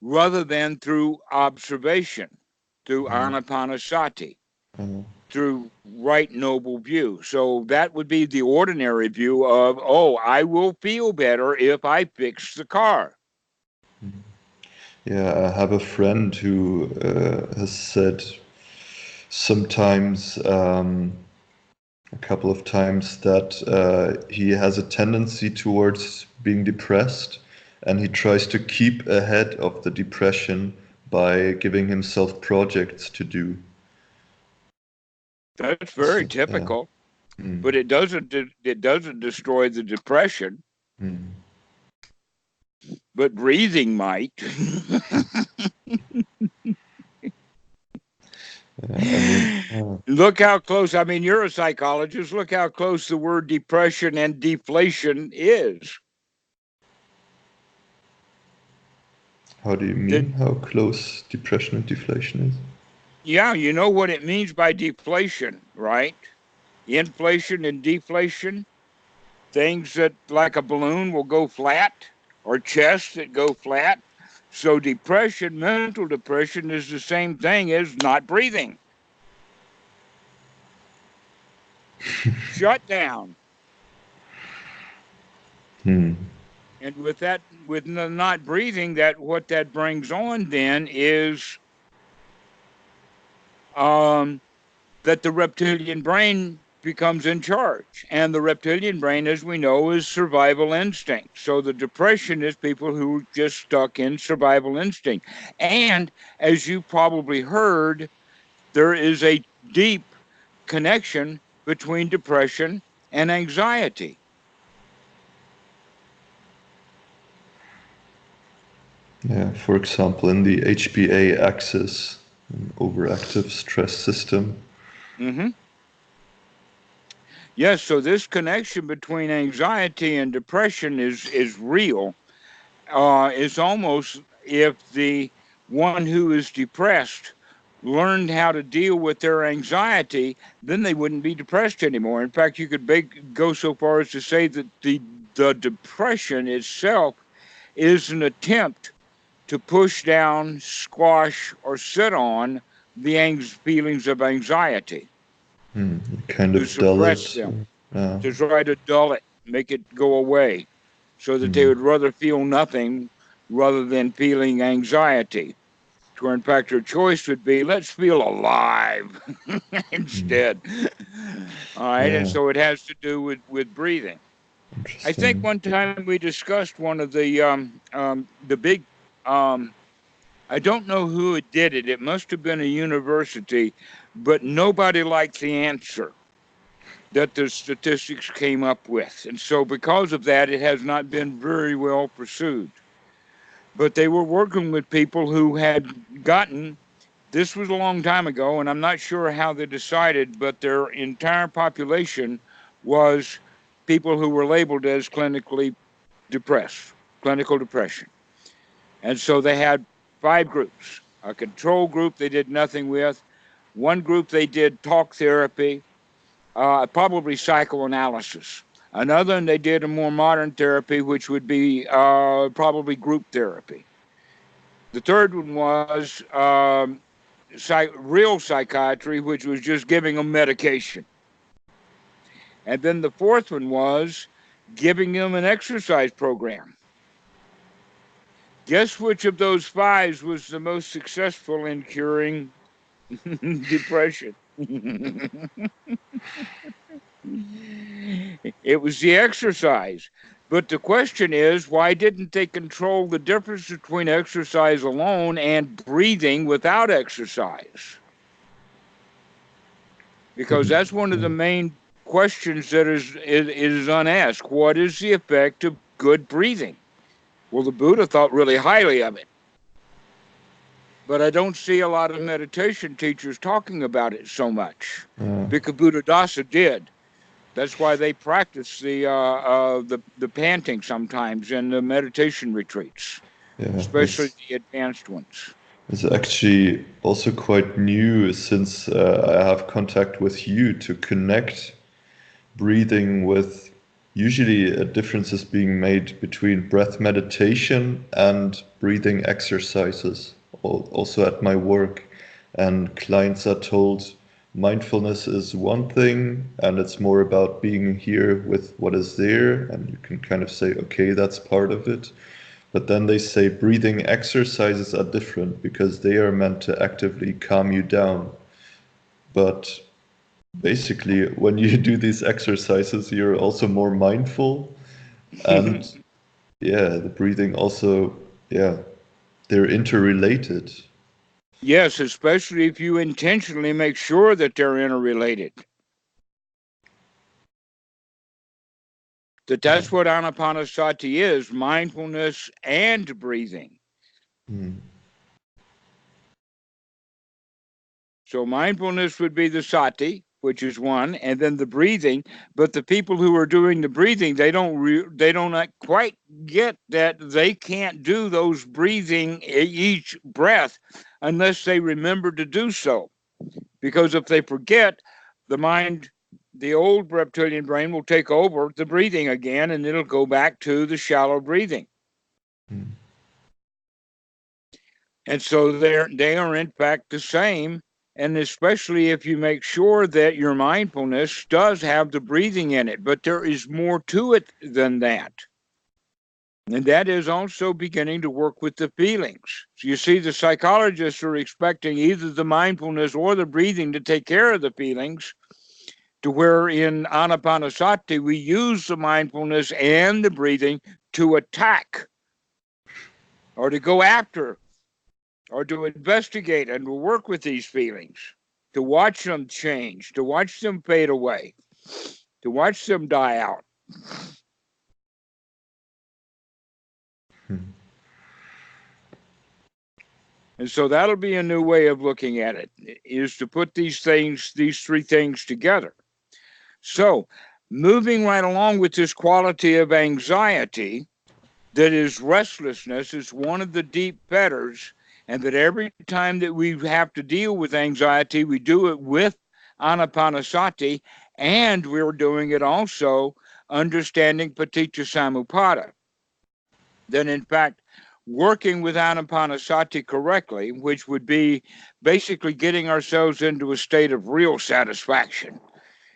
rather than through observation, through Hmm. anapanasati, Uh, through right noble view. So that would be the ordinary view of, oh, I will feel better if I fix the car. yeah, I have a friend who has said sometimes, a couple of times, that he has a tendency towards being depressed, and he tries to keep ahead of the depression by giving himself projects to do. That's very So, yeah. typical, Mm, but it doesn't destroy the depression, mm. but breathing might. I mean, Look how close, I mean, you're a psychologist. Look how close the word depression and deflation is. how do you That, mean? How close depression and deflation is? yeah, you know what it means by deflation, right? Inflation and deflation, things that like a balloon will go flat or chests that go flat. So depression, mental depression is the same thing as not breathing. Shut down. Hmm. And with that, with not breathing, that what that brings on then is um, that the reptilian brain becomes in charge. And the reptilian brain, as we know, is survival instinct. So the depression is people who are just stuck in survival instinct. And as you probably heard, there is a deep connection between depression and anxiety. Yeah, for example, in the HPA axis, an overactive stress system. Mm-hmm. Yes, so this connection between anxiety and depression is real. It's almost if the one who is depressed learned how to deal with their anxiety, then they wouldn't be depressed anymore. In fact, you could go so far as to say that the depression itself is an attempt to push down, squash, or sit on the feelings of anxiety, Kind to of dull suppress it. them, Yeah. to try to dull it, make it go away, so that they Hmm. would rather feel nothing rather than feeling anxiety. Where in fact their choice would be, let's feel alive Hmm. instead. All right, and Yeah. so it has to do with breathing. I think Interesting. one time we discussed one of the big I don't know who it did it. It must have been a university, but nobody liked the answer that the statistics came up with. And so, because of that, it has not been very well pursued. But they were working with people who had gotten this was a long time ago, and I'm not sure how they decided, but their entire population was people who were labeled as clinically depressed, clinical depression. And so they had five groups. A control group they did nothing with. One group they did talk therapy, probably psychoanalysis. Another one they did a more modern therapy, which would be probably group therapy. The third one was real psychiatry, which was just giving them medication. And then the fourth one was giving them an exercise program. Guess which of those fives was the most successful in curing depression? It was the exercise. But the question is, why didn't they control the difference between exercise alone and breathing without exercise? Because that's one of the main questions that is unasked. What is the effect of good breathing? Well, the Buddha thought really highly of it, but I don't see a lot of meditation teachers talking about it so much. Yeah. Because Buddhadasa did. That's why they practice the panting sometimes in the meditation retreats, Yeah. especially the advanced ones. It's actually also quite new since I have contact with you to connect breathing with usually a difference is being made between breath meditation and breathing exercises. Also at my work, and clients are told mindfulness is one thing and it's more about being here with what is there, and you can kind of say, okay, that's part of it. But then they say breathing exercises are different because they are meant to actively calm you down. But basically, when you do these exercises, you're also more mindful. And yeah, the breathing also, yeah, they're interrelated. Yes, especially if you intentionally make sure that they're interrelated. That's what anapanasati is, mindfulness and breathing. Hmm. So mindfulness would be the sati, which is one, and then the breathing. But the people who are doing the breathing, they don't quite get that they can't do those breathing each breath unless they remember to do so. Because if they forget, the mind, the old reptilian brain will take over the breathing again, and it'll go back to the shallow breathing. Hmm. And so they are in fact the same. And especially if you make sure that your mindfulness does have the breathing in it, but there is more to it than that. And that is also beginning to work with the feelings. So you see, the psychologists are expecting either the mindfulness or the breathing to take care of the feelings, to where in anapanasati, we use the mindfulness and the breathing to attack or to go after or to investigate and to work with these feelings, to watch them change, to watch them fade away, to watch them die out. Hmm. And so that'll be a new way of looking at it, is to put these three things together. So, moving right along with this quality of anxiety, that is restlessness, is one of the deep fetters. and that every time that we have to deal with anxiety, we do it with anapanasati, and we're doing it also understanding paticca samuppada. Then, in fact, working with anapanasati correctly, which would be basically getting ourselves into a state of real satisfaction.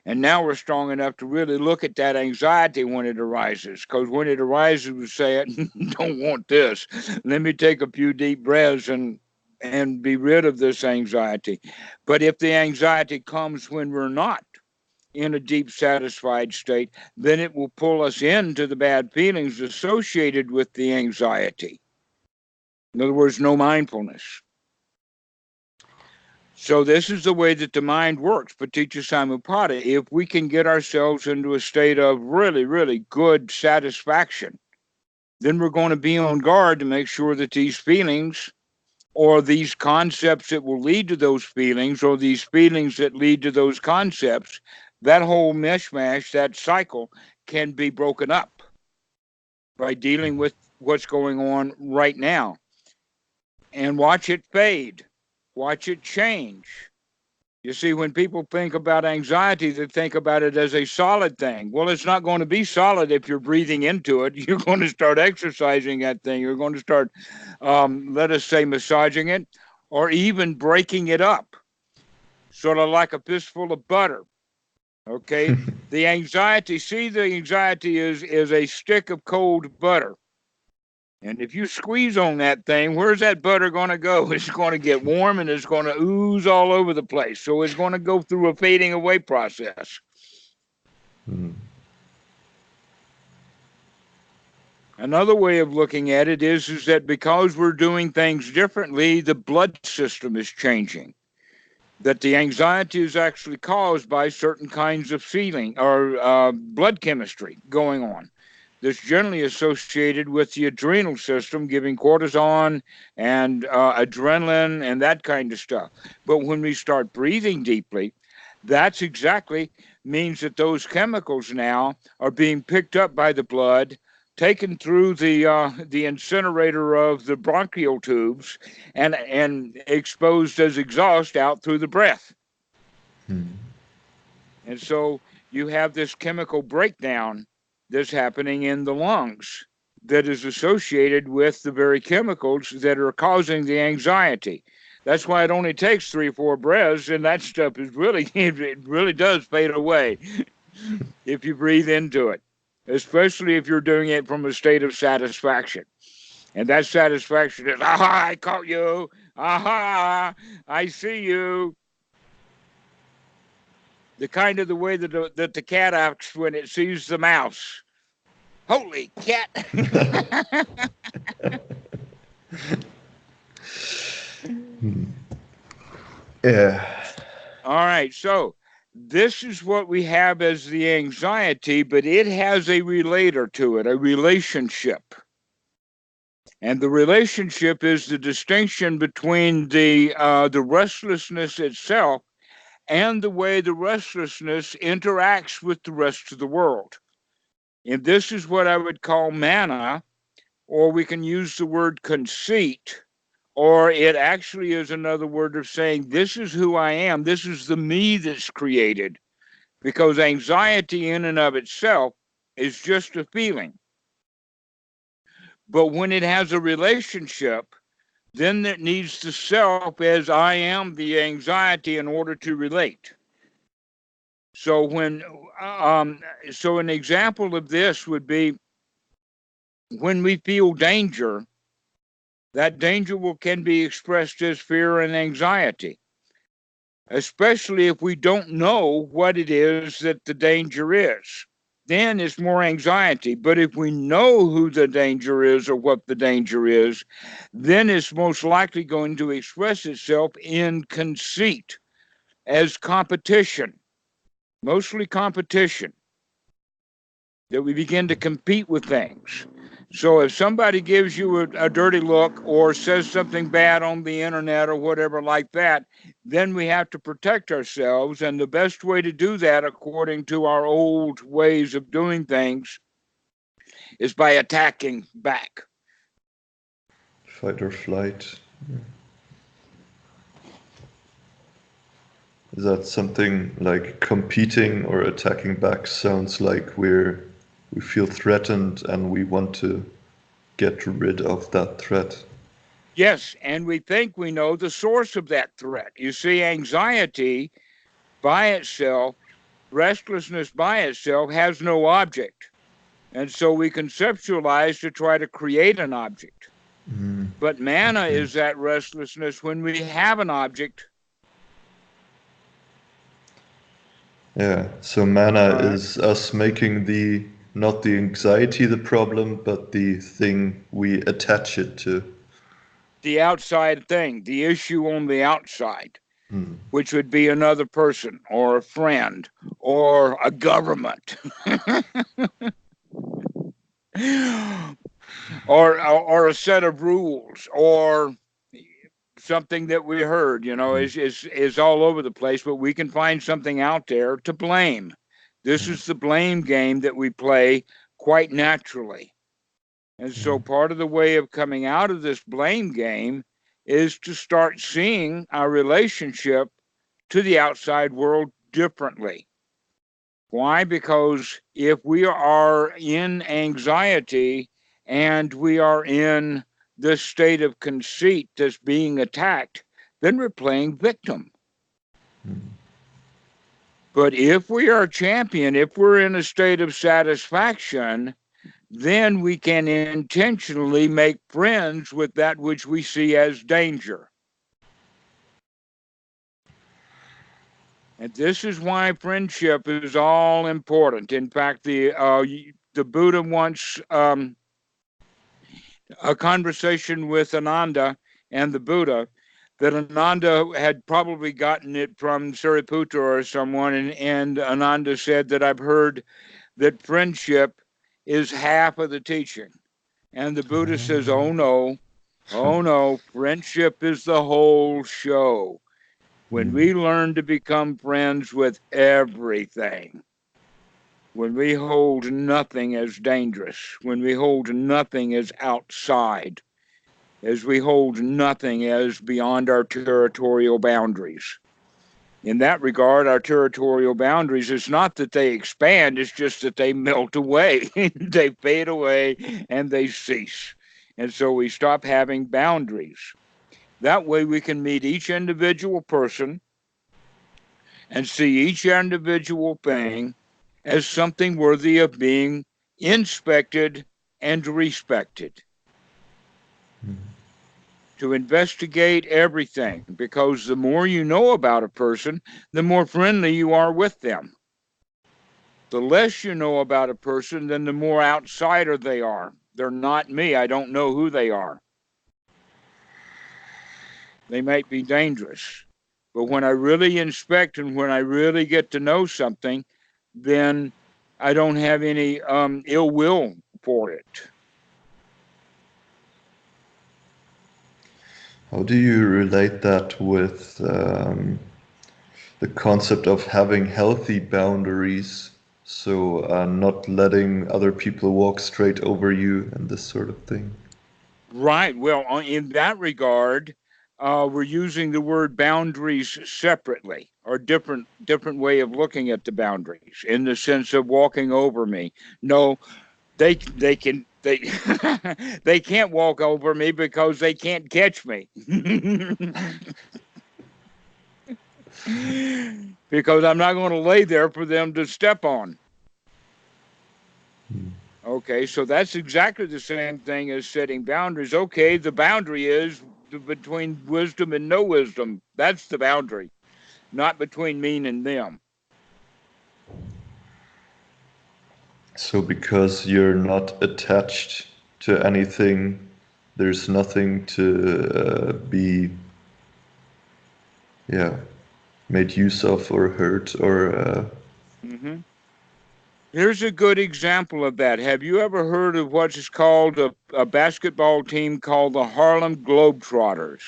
And now we're strong enough to really look at that anxiety when it arises. Because when it arises, we say, don't want this. Let me take a few deep breaths and be rid of this anxiety. But if the anxiety comes when we're not in a deep satisfied state, then it will pull us into the bad feelings associated with the anxiety. In other words, no mindfulness. So this is the way that the mind works, paticca samuppada. If we can get ourselves into a state of really, really good satisfaction, then we're going to be on guard to make sure that these feelings or these concepts that will lead to those feelings or these feelings that lead to those concepts, that whole mishmash, that cycle can be broken up by dealing with what's going on right now. And watch it fade. Watch it change. You see, when people think about anxiety, they think about it as a solid thing. Well, it's not going to be solid if you're breathing into it. You're going to start exercising that thing. You're going to start, let us say, massaging it or even breaking it up, sort of like a fistful of butter. Okay? The anxiety is a stick of cold butter. And if you squeeze on that thing, where's that butter going to go? It's going to get warm and it's going to ooze all over the place. So it's going to go through a fading away process. Mm. Another way of looking at it is that because we're doing things differently, the blood system is changing. That the anxiety is actually caused by certain kinds of feeling or blood chemistry going on. That's generally associated with the adrenal system, giving cortisone and adrenaline and that kind of stuff. But when we start breathing deeply, that's exactly means that those chemicals now are being picked up by the blood, taken through the incinerator of the bronchial tubes, and exposed as exhaust out through the breath. Mm. And so you have this chemical breakdown that's happening in the lungs that is associated with the very chemicals that are causing the anxiety. That's why it only takes 3 or 4 breaths, and that stuff is really, it really does fade away if you breathe into it, especially if you're doing it from a state of satisfaction. And that satisfaction is, aha, I caught you. Aha, I see you. The kind of the way that the cat acts when it sees the mouse. Holy cat. Yeah. All right, so this is what we have as the anxiety, but it has a relator to it, a relationship. And the relationship is the distinction between the restlessness itself and the way the restlessness interacts with the rest of the world. And this is what I would call mana, or we can use the word conceit, or it actually is another word of saying, this is who I am. This is the me that's created. Because anxiety in and of itself is just a feeling. But when it has a relationship, then it needs the self as I am the anxiety in order to relate. So so an example of this would be when we feel danger, that danger can be expressed as fear and anxiety, especially if we don't know what it is that the danger is. Then it's more anxiety. But if we know who the danger is or what the danger is, then it's most likely going to express itself in conceit as competition, mostly competition, that we begin to compete with things. So if somebody gives you a dirty look or says something bad on the internet or whatever like that, then we have to protect ourselves. And the best way to do that, according to our old ways of doing things, is by attacking back. Fight or flight. Is that something like competing or attacking back sounds like we feel threatened and we want to get rid of that threat? Yes, and we think we know the source of that threat. You see, anxiety by itself, restlessness by itself, has no object. And so we conceptualize to try to create an object. But mana Okay. is that restlessness when we have an object. Yeah, so mana All right. is us making the not the anxiety the problem, but the thing we attach it to. The outside thing, the issue on the outside, Hmm. which would be another person or a friend or a government. or a set of rules or something that we heard, is all over the place, but we can find something out there to blame. This is the blame game that we play quite naturally. And so part of the way of coming out of this blame game is to start seeing our relationship to the outside world differently. Why? Because if we are in anxiety and we are in this state of conceit that's being attacked, then we're playing victim. But if we are a champion, if we're in a state of satisfaction, then we can intentionally make friends with that which we see as danger. And this is why friendship is all important. In fact, the Buddha once a conversation with Ananda and the Buddha, that Ananda had probably gotten it from Sariputta or someone, and Ananda said that I've heard that friendship is half of the teaching. And the Buddha says, oh no, friendship is the whole show. When we learn to become friends with everything, when we hold nothing as dangerous, when we hold nothing as outside, as we hold nothing as beyond our territorial boundaries. In that regard, our territorial boundaries, it's not that they expand, it's just that they melt away, they fade away, and they cease. And so we stop having boundaries. That way we can meet each individual person and see each individual thing as something worthy of being inspected and respected. To investigate everything, because the more you know about a person, the more friendly you are with them. The less you know about a person, then the more outsider they are. They're not me. I don't know who they are. They might be dangerous. But when I really inspect and when I really get to know something, then I don't have any ill will for it. How do you relate that with the concept of having healthy boundaries? So, not letting other people walk straight over you and this sort of thing. Right. Well, in that regard, we're using the word boundaries separately, or different way of looking at the boundaries in the sense of walking over me. No, they can they they can't walk over me because they can't catch me. Because I'm not going to lay there for them to step on. Okay, so that's exactly the same thing as setting boundaries. Okay, the boundary is between wisdom and no wisdom. That's the boundary, not between me and them. So, because you're not attached to anything, there's nothing to be, yeah, made use of or hurt or. Mm-hmm. Here's a good example of that. Have you ever heard of what is called a basketball team called the Harlem Globetrotters?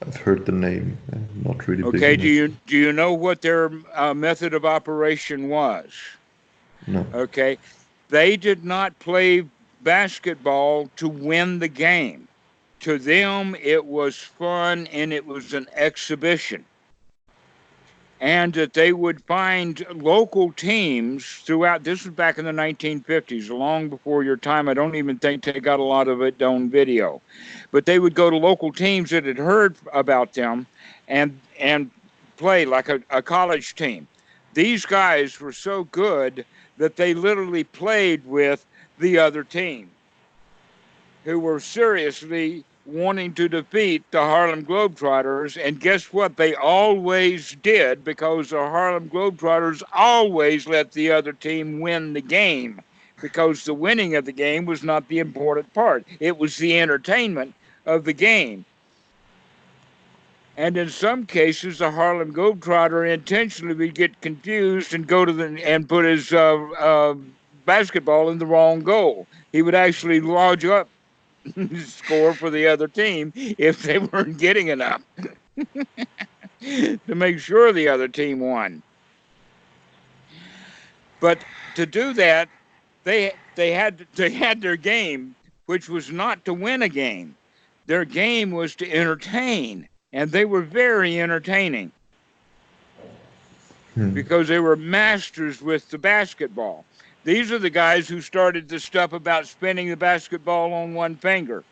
I've heard the name, not really big Okay, enough. do you know what their method of operation was? No. Okay, they did not play basketball to win the game. To them, it was fun and it was an exhibition. and that they would find local teams throughout. This was back in the 1950s, long before your time. I don't even think they got a lot of it on video, but they would go to local teams that had heard about them and play like a college team. These guys were so good that they literally played with the other team, who were seriously wanting to defeat the Harlem Globetrotters. And guess what? They always did, because the Harlem Globetrotters always let the other team win the game, because the winning of the game was not the important part. It was the entertainment of the game. And in some cases, the Harlem Globetrotter intentionally would get confused and go to and put his basketball in the wrong goal. He would actually lodge up score for the other team if they weren't getting enough to make sure the other team won. But to do that, they had their game, which was not to win a game. Their game was to entertain, and they were very entertaining because they were masters with the basketball. These are the guys who started the stuff about spinning the basketball on one finger.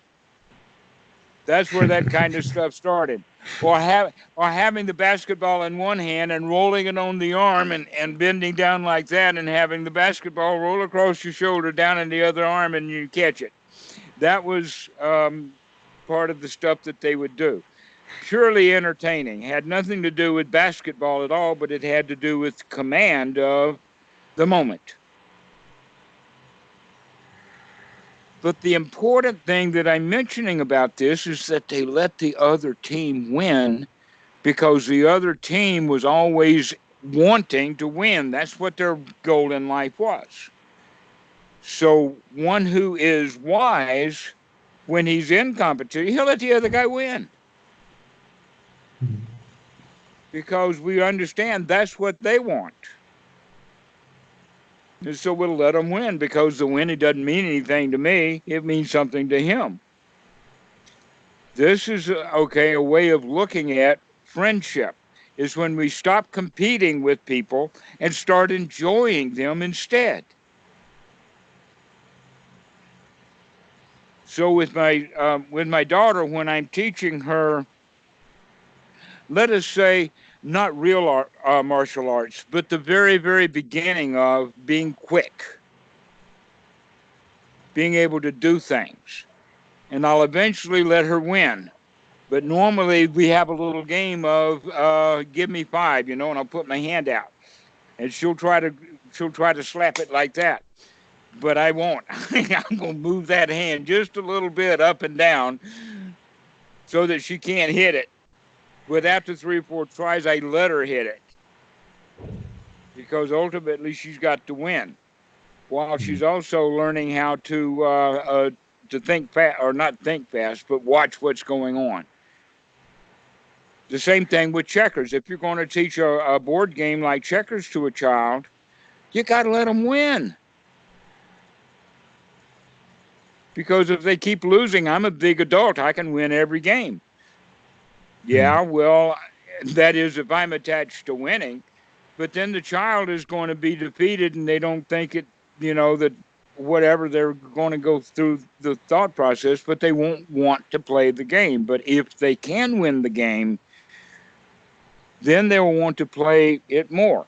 That's where that kind of stuff started. Or having the basketball in one hand and rolling it on the arm and bending down like that and having the basketball roll across your shoulder down in the other arm and you catch it. That was part of the stuff that they would do. Purely entertaining. Had nothing to do with basketball at all, but it had to do with command of the moment. But the important thing that I'm mentioning about this is that they let the other team win, because the other team was always wanting to win. That's what their goal in life was. So one who is wise, when he's in competition, he'll let the other guy win. Because we understand that's what they want. And so we'll let them win, because the winning doesn't mean anything to me. It means something to him. This is, a way of looking at friendship, is when we stop competing with people and start enjoying them instead. So with my daughter, when I'm teaching her, let us say, not real martial arts, but the very, very beginning of being quick, being able to do things. And I'll eventually let her win. But normally we have a little game of give me 5, and I'll put my hand out. And she'll try to slap it like that. But I won't. I'm going to move that hand just a little bit up and down so that she can't hit it. But after 3 or 4 tries, I let her hit it, because ultimately she's got to win, while she's also learning how to think fast, or not think fast, but watch what's going on. The same thing with checkers. If you're going to teach a board game like checkers to a child, you got to let them win. Because if they keep losing, I'm a big adult, I can win every game. Yeah, well, that is if I'm attached to winning. But then the child is going to be defeated, and they don't think it, that whatever, they're going to go through the thought process, but they won't want to play the game. But if they can win the game, then they will want to play it more.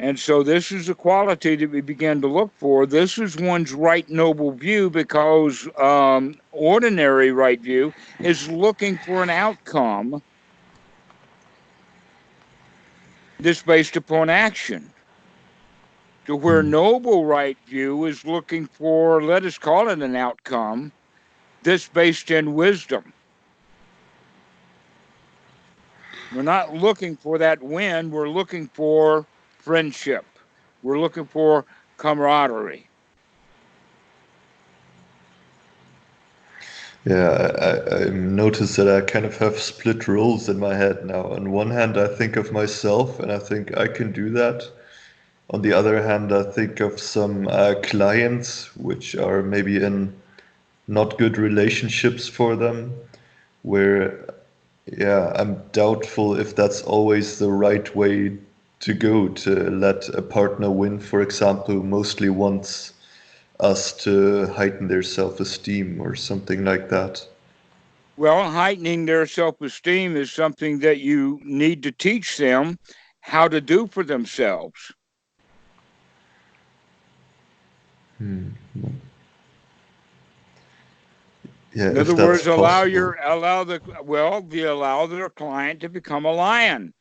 And so this is a quality that we begin to look for. This is one's right noble view, because ordinary right view is looking for an outcome that's based upon action. To where noble right view is looking for, let us call it an outcome, that's based in wisdom. We're not looking for that win. We're looking for friendship. We're looking for camaraderie. Yeah, I notice that I kind of have split roles in my head now. On one hand, I think of myself and I think I can do that. On the other hand, I think of some clients which are maybe in not good relationships for them, where Yeah, I'm doubtful if that's always the right way to go, to let a partner win, for example, who mostly wants us to heighten their self-esteem or something like that. Well, heightening their self-esteem is something that you need to teach them how to do for themselves. Hmm. Yeah, In if other that's words, possible. allow their client to become a lion,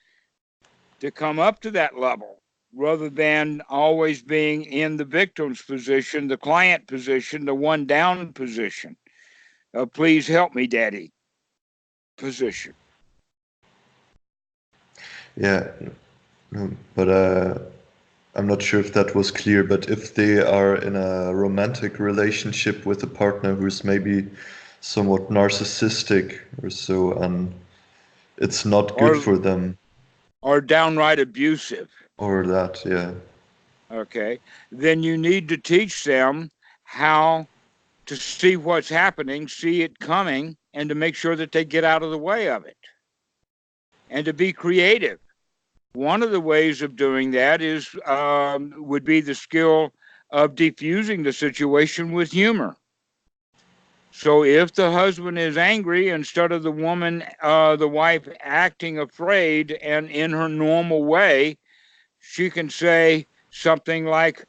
to come up to that level, rather than always being in the victim's position, the client position, the one down position. Please help me, daddy position. Yeah, no, but I'm not sure if that was clear, but if they are in a romantic relationship with a partner who's maybe somewhat narcissistic or so, and it's not good or for them, or downright abusive, or that, yeah. okay, then you need to teach them how to see what's happening, see it coming, and to make sure that they get out of the way of it, and to be creative. One of the ways of doing that is would be the skill of diffusing the situation with humor. So if the husband is angry, instead of the wife acting afraid and in her normal way, she can say something like,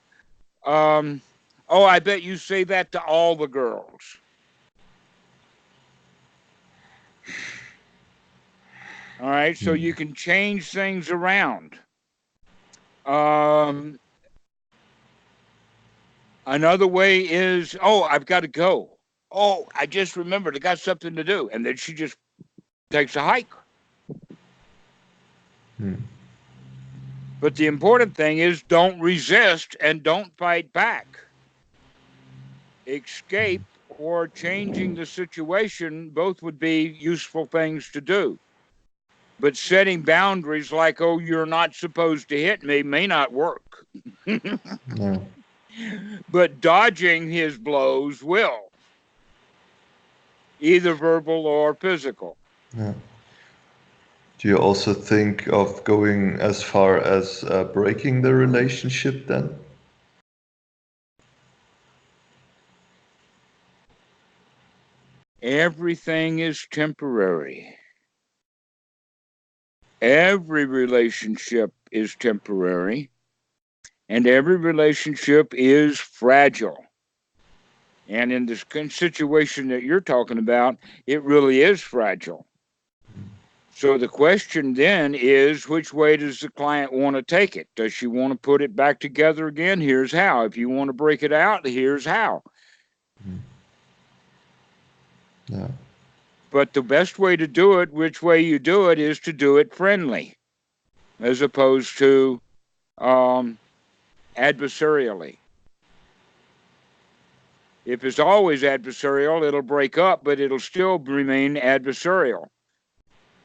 um, "Oh, I bet you say that to all the girls." All right, so Hmm. you can change things around. Um, Another way is, "Oh, I've got to go. Oh, I just remembered I got something to do," and then she just takes a hike. Hmm. But the important thing is, don't resist and don't fight back. Escape or changing the situation both would be useful things to do. But setting boundaries like, "Oh, you're not supposed to hit me," may not work. No. But dodging his blows will, either verbal or physical. Yeah. Do you also think of going as far as breaking the relationship then? Everything is temporary. Every relationship is temporary, and every relationship is fragile. And in this situation that you're talking about, it really is fragile. So the question then is, which way does the client want to take it? Does she want to put it back together again? Here's how. If you want to break it out, here's how. Yeah. But the best way to do it, which way you do it, is to do it friendly, as opposed to adversarially. If it's always adversarial, it'll break up, but it'll still remain adversarial.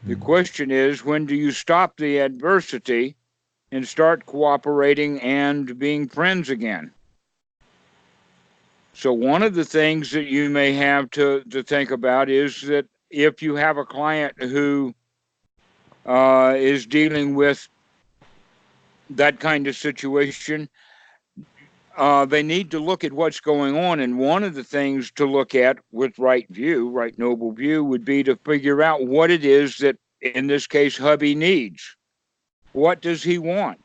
The question is, when do you stop the adversity and start cooperating and being friends again? So one of the things that you may have to think about is that if you have a client who is dealing with that kind of situation, they need to look at what's going on. And one of the things to look at with right noble view, would be to figure out what it is that, in this case, hubby needs. What does he want?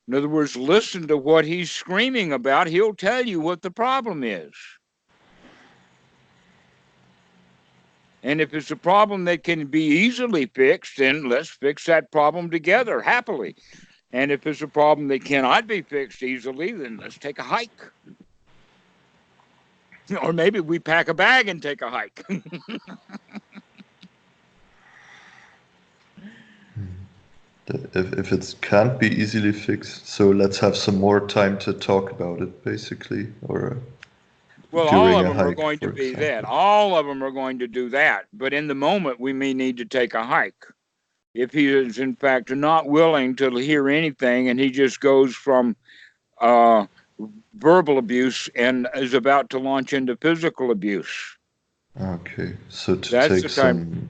In other words, listen to what he's screaming about. He'll tell you what the problem is. And if it's a problem that can be easily fixed, then let's fix that problem together happily. And if it's a problem that cannot be fixed easily, then let's take a hike. Or maybe we pack a bag and take a hike. If it can't be easily fixed, so let's have some more time to talk about it, basically, or Well, all during of a them are hike, going to for be that. example. All of them are going to do that. But in the moment, we may need to take a hike. If he is, in fact, not willing to hear anything and he just goes from uh, verbal abuse and is about to launch into physical abuse, Okay, so to that's take the time.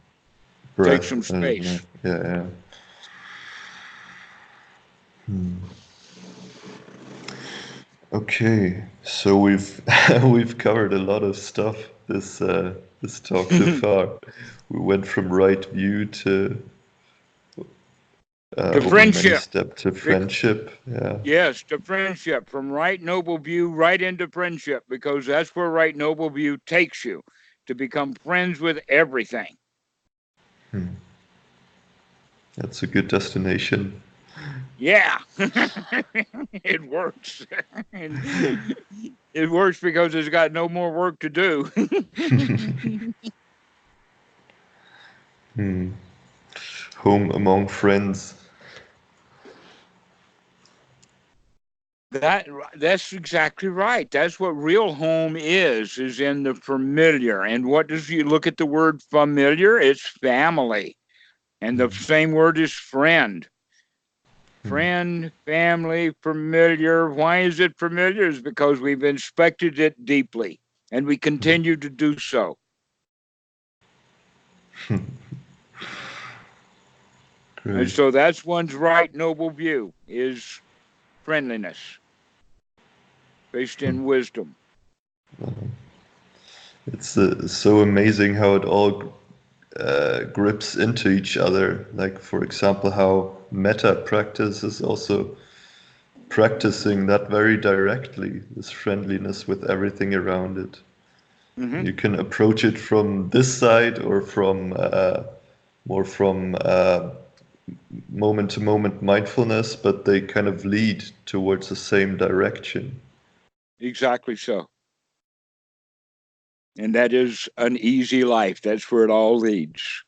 some Take breath. some I don't know. space. Yeah. Okay, so we've we've covered a lot of stuff this talk so far. We went from right view to To over many friendship. steps to friendship. Yeah. Yes, to friendship. From right noble view right into friendship, because that's where right noble view takes you, to become friends with everything. That's a good destination. Yeah, it works. And it works because it's got no more work to do. Home among friends. That's exactly right. That's what real home is in the familiar. And what does you look at the word familiar? It's family. And the same word is friend. Friend, family, familiar. Why is it familiar? It's because we've inspected it deeply and we continue to do so. And Great. so that's one's right noble view is friendliness based in wisdom. It's so amazing how it all grips into each other. Like, for example, how metta practice is also practicing that very directly, this friendliness with everything around it. Mm-hmm. You can approach it from this side or from more from moment to moment mindfulness, but they kind of lead towards the same direction. Exactly so. And that is an easy life. That's where it all leads.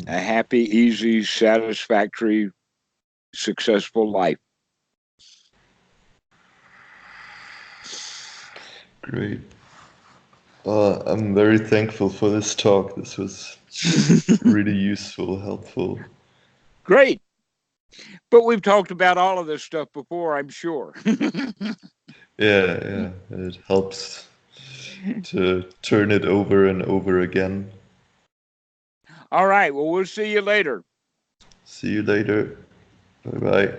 A happy, easy, satisfactory, successful life. Great. I'm very thankful for this talk. This was really useful, helpful. Great. But we've talked about all of this stuff before, I'm sure. Yeah. It helps to turn it over and over again. All right. Well, we'll see you later. See you later. Bye bye.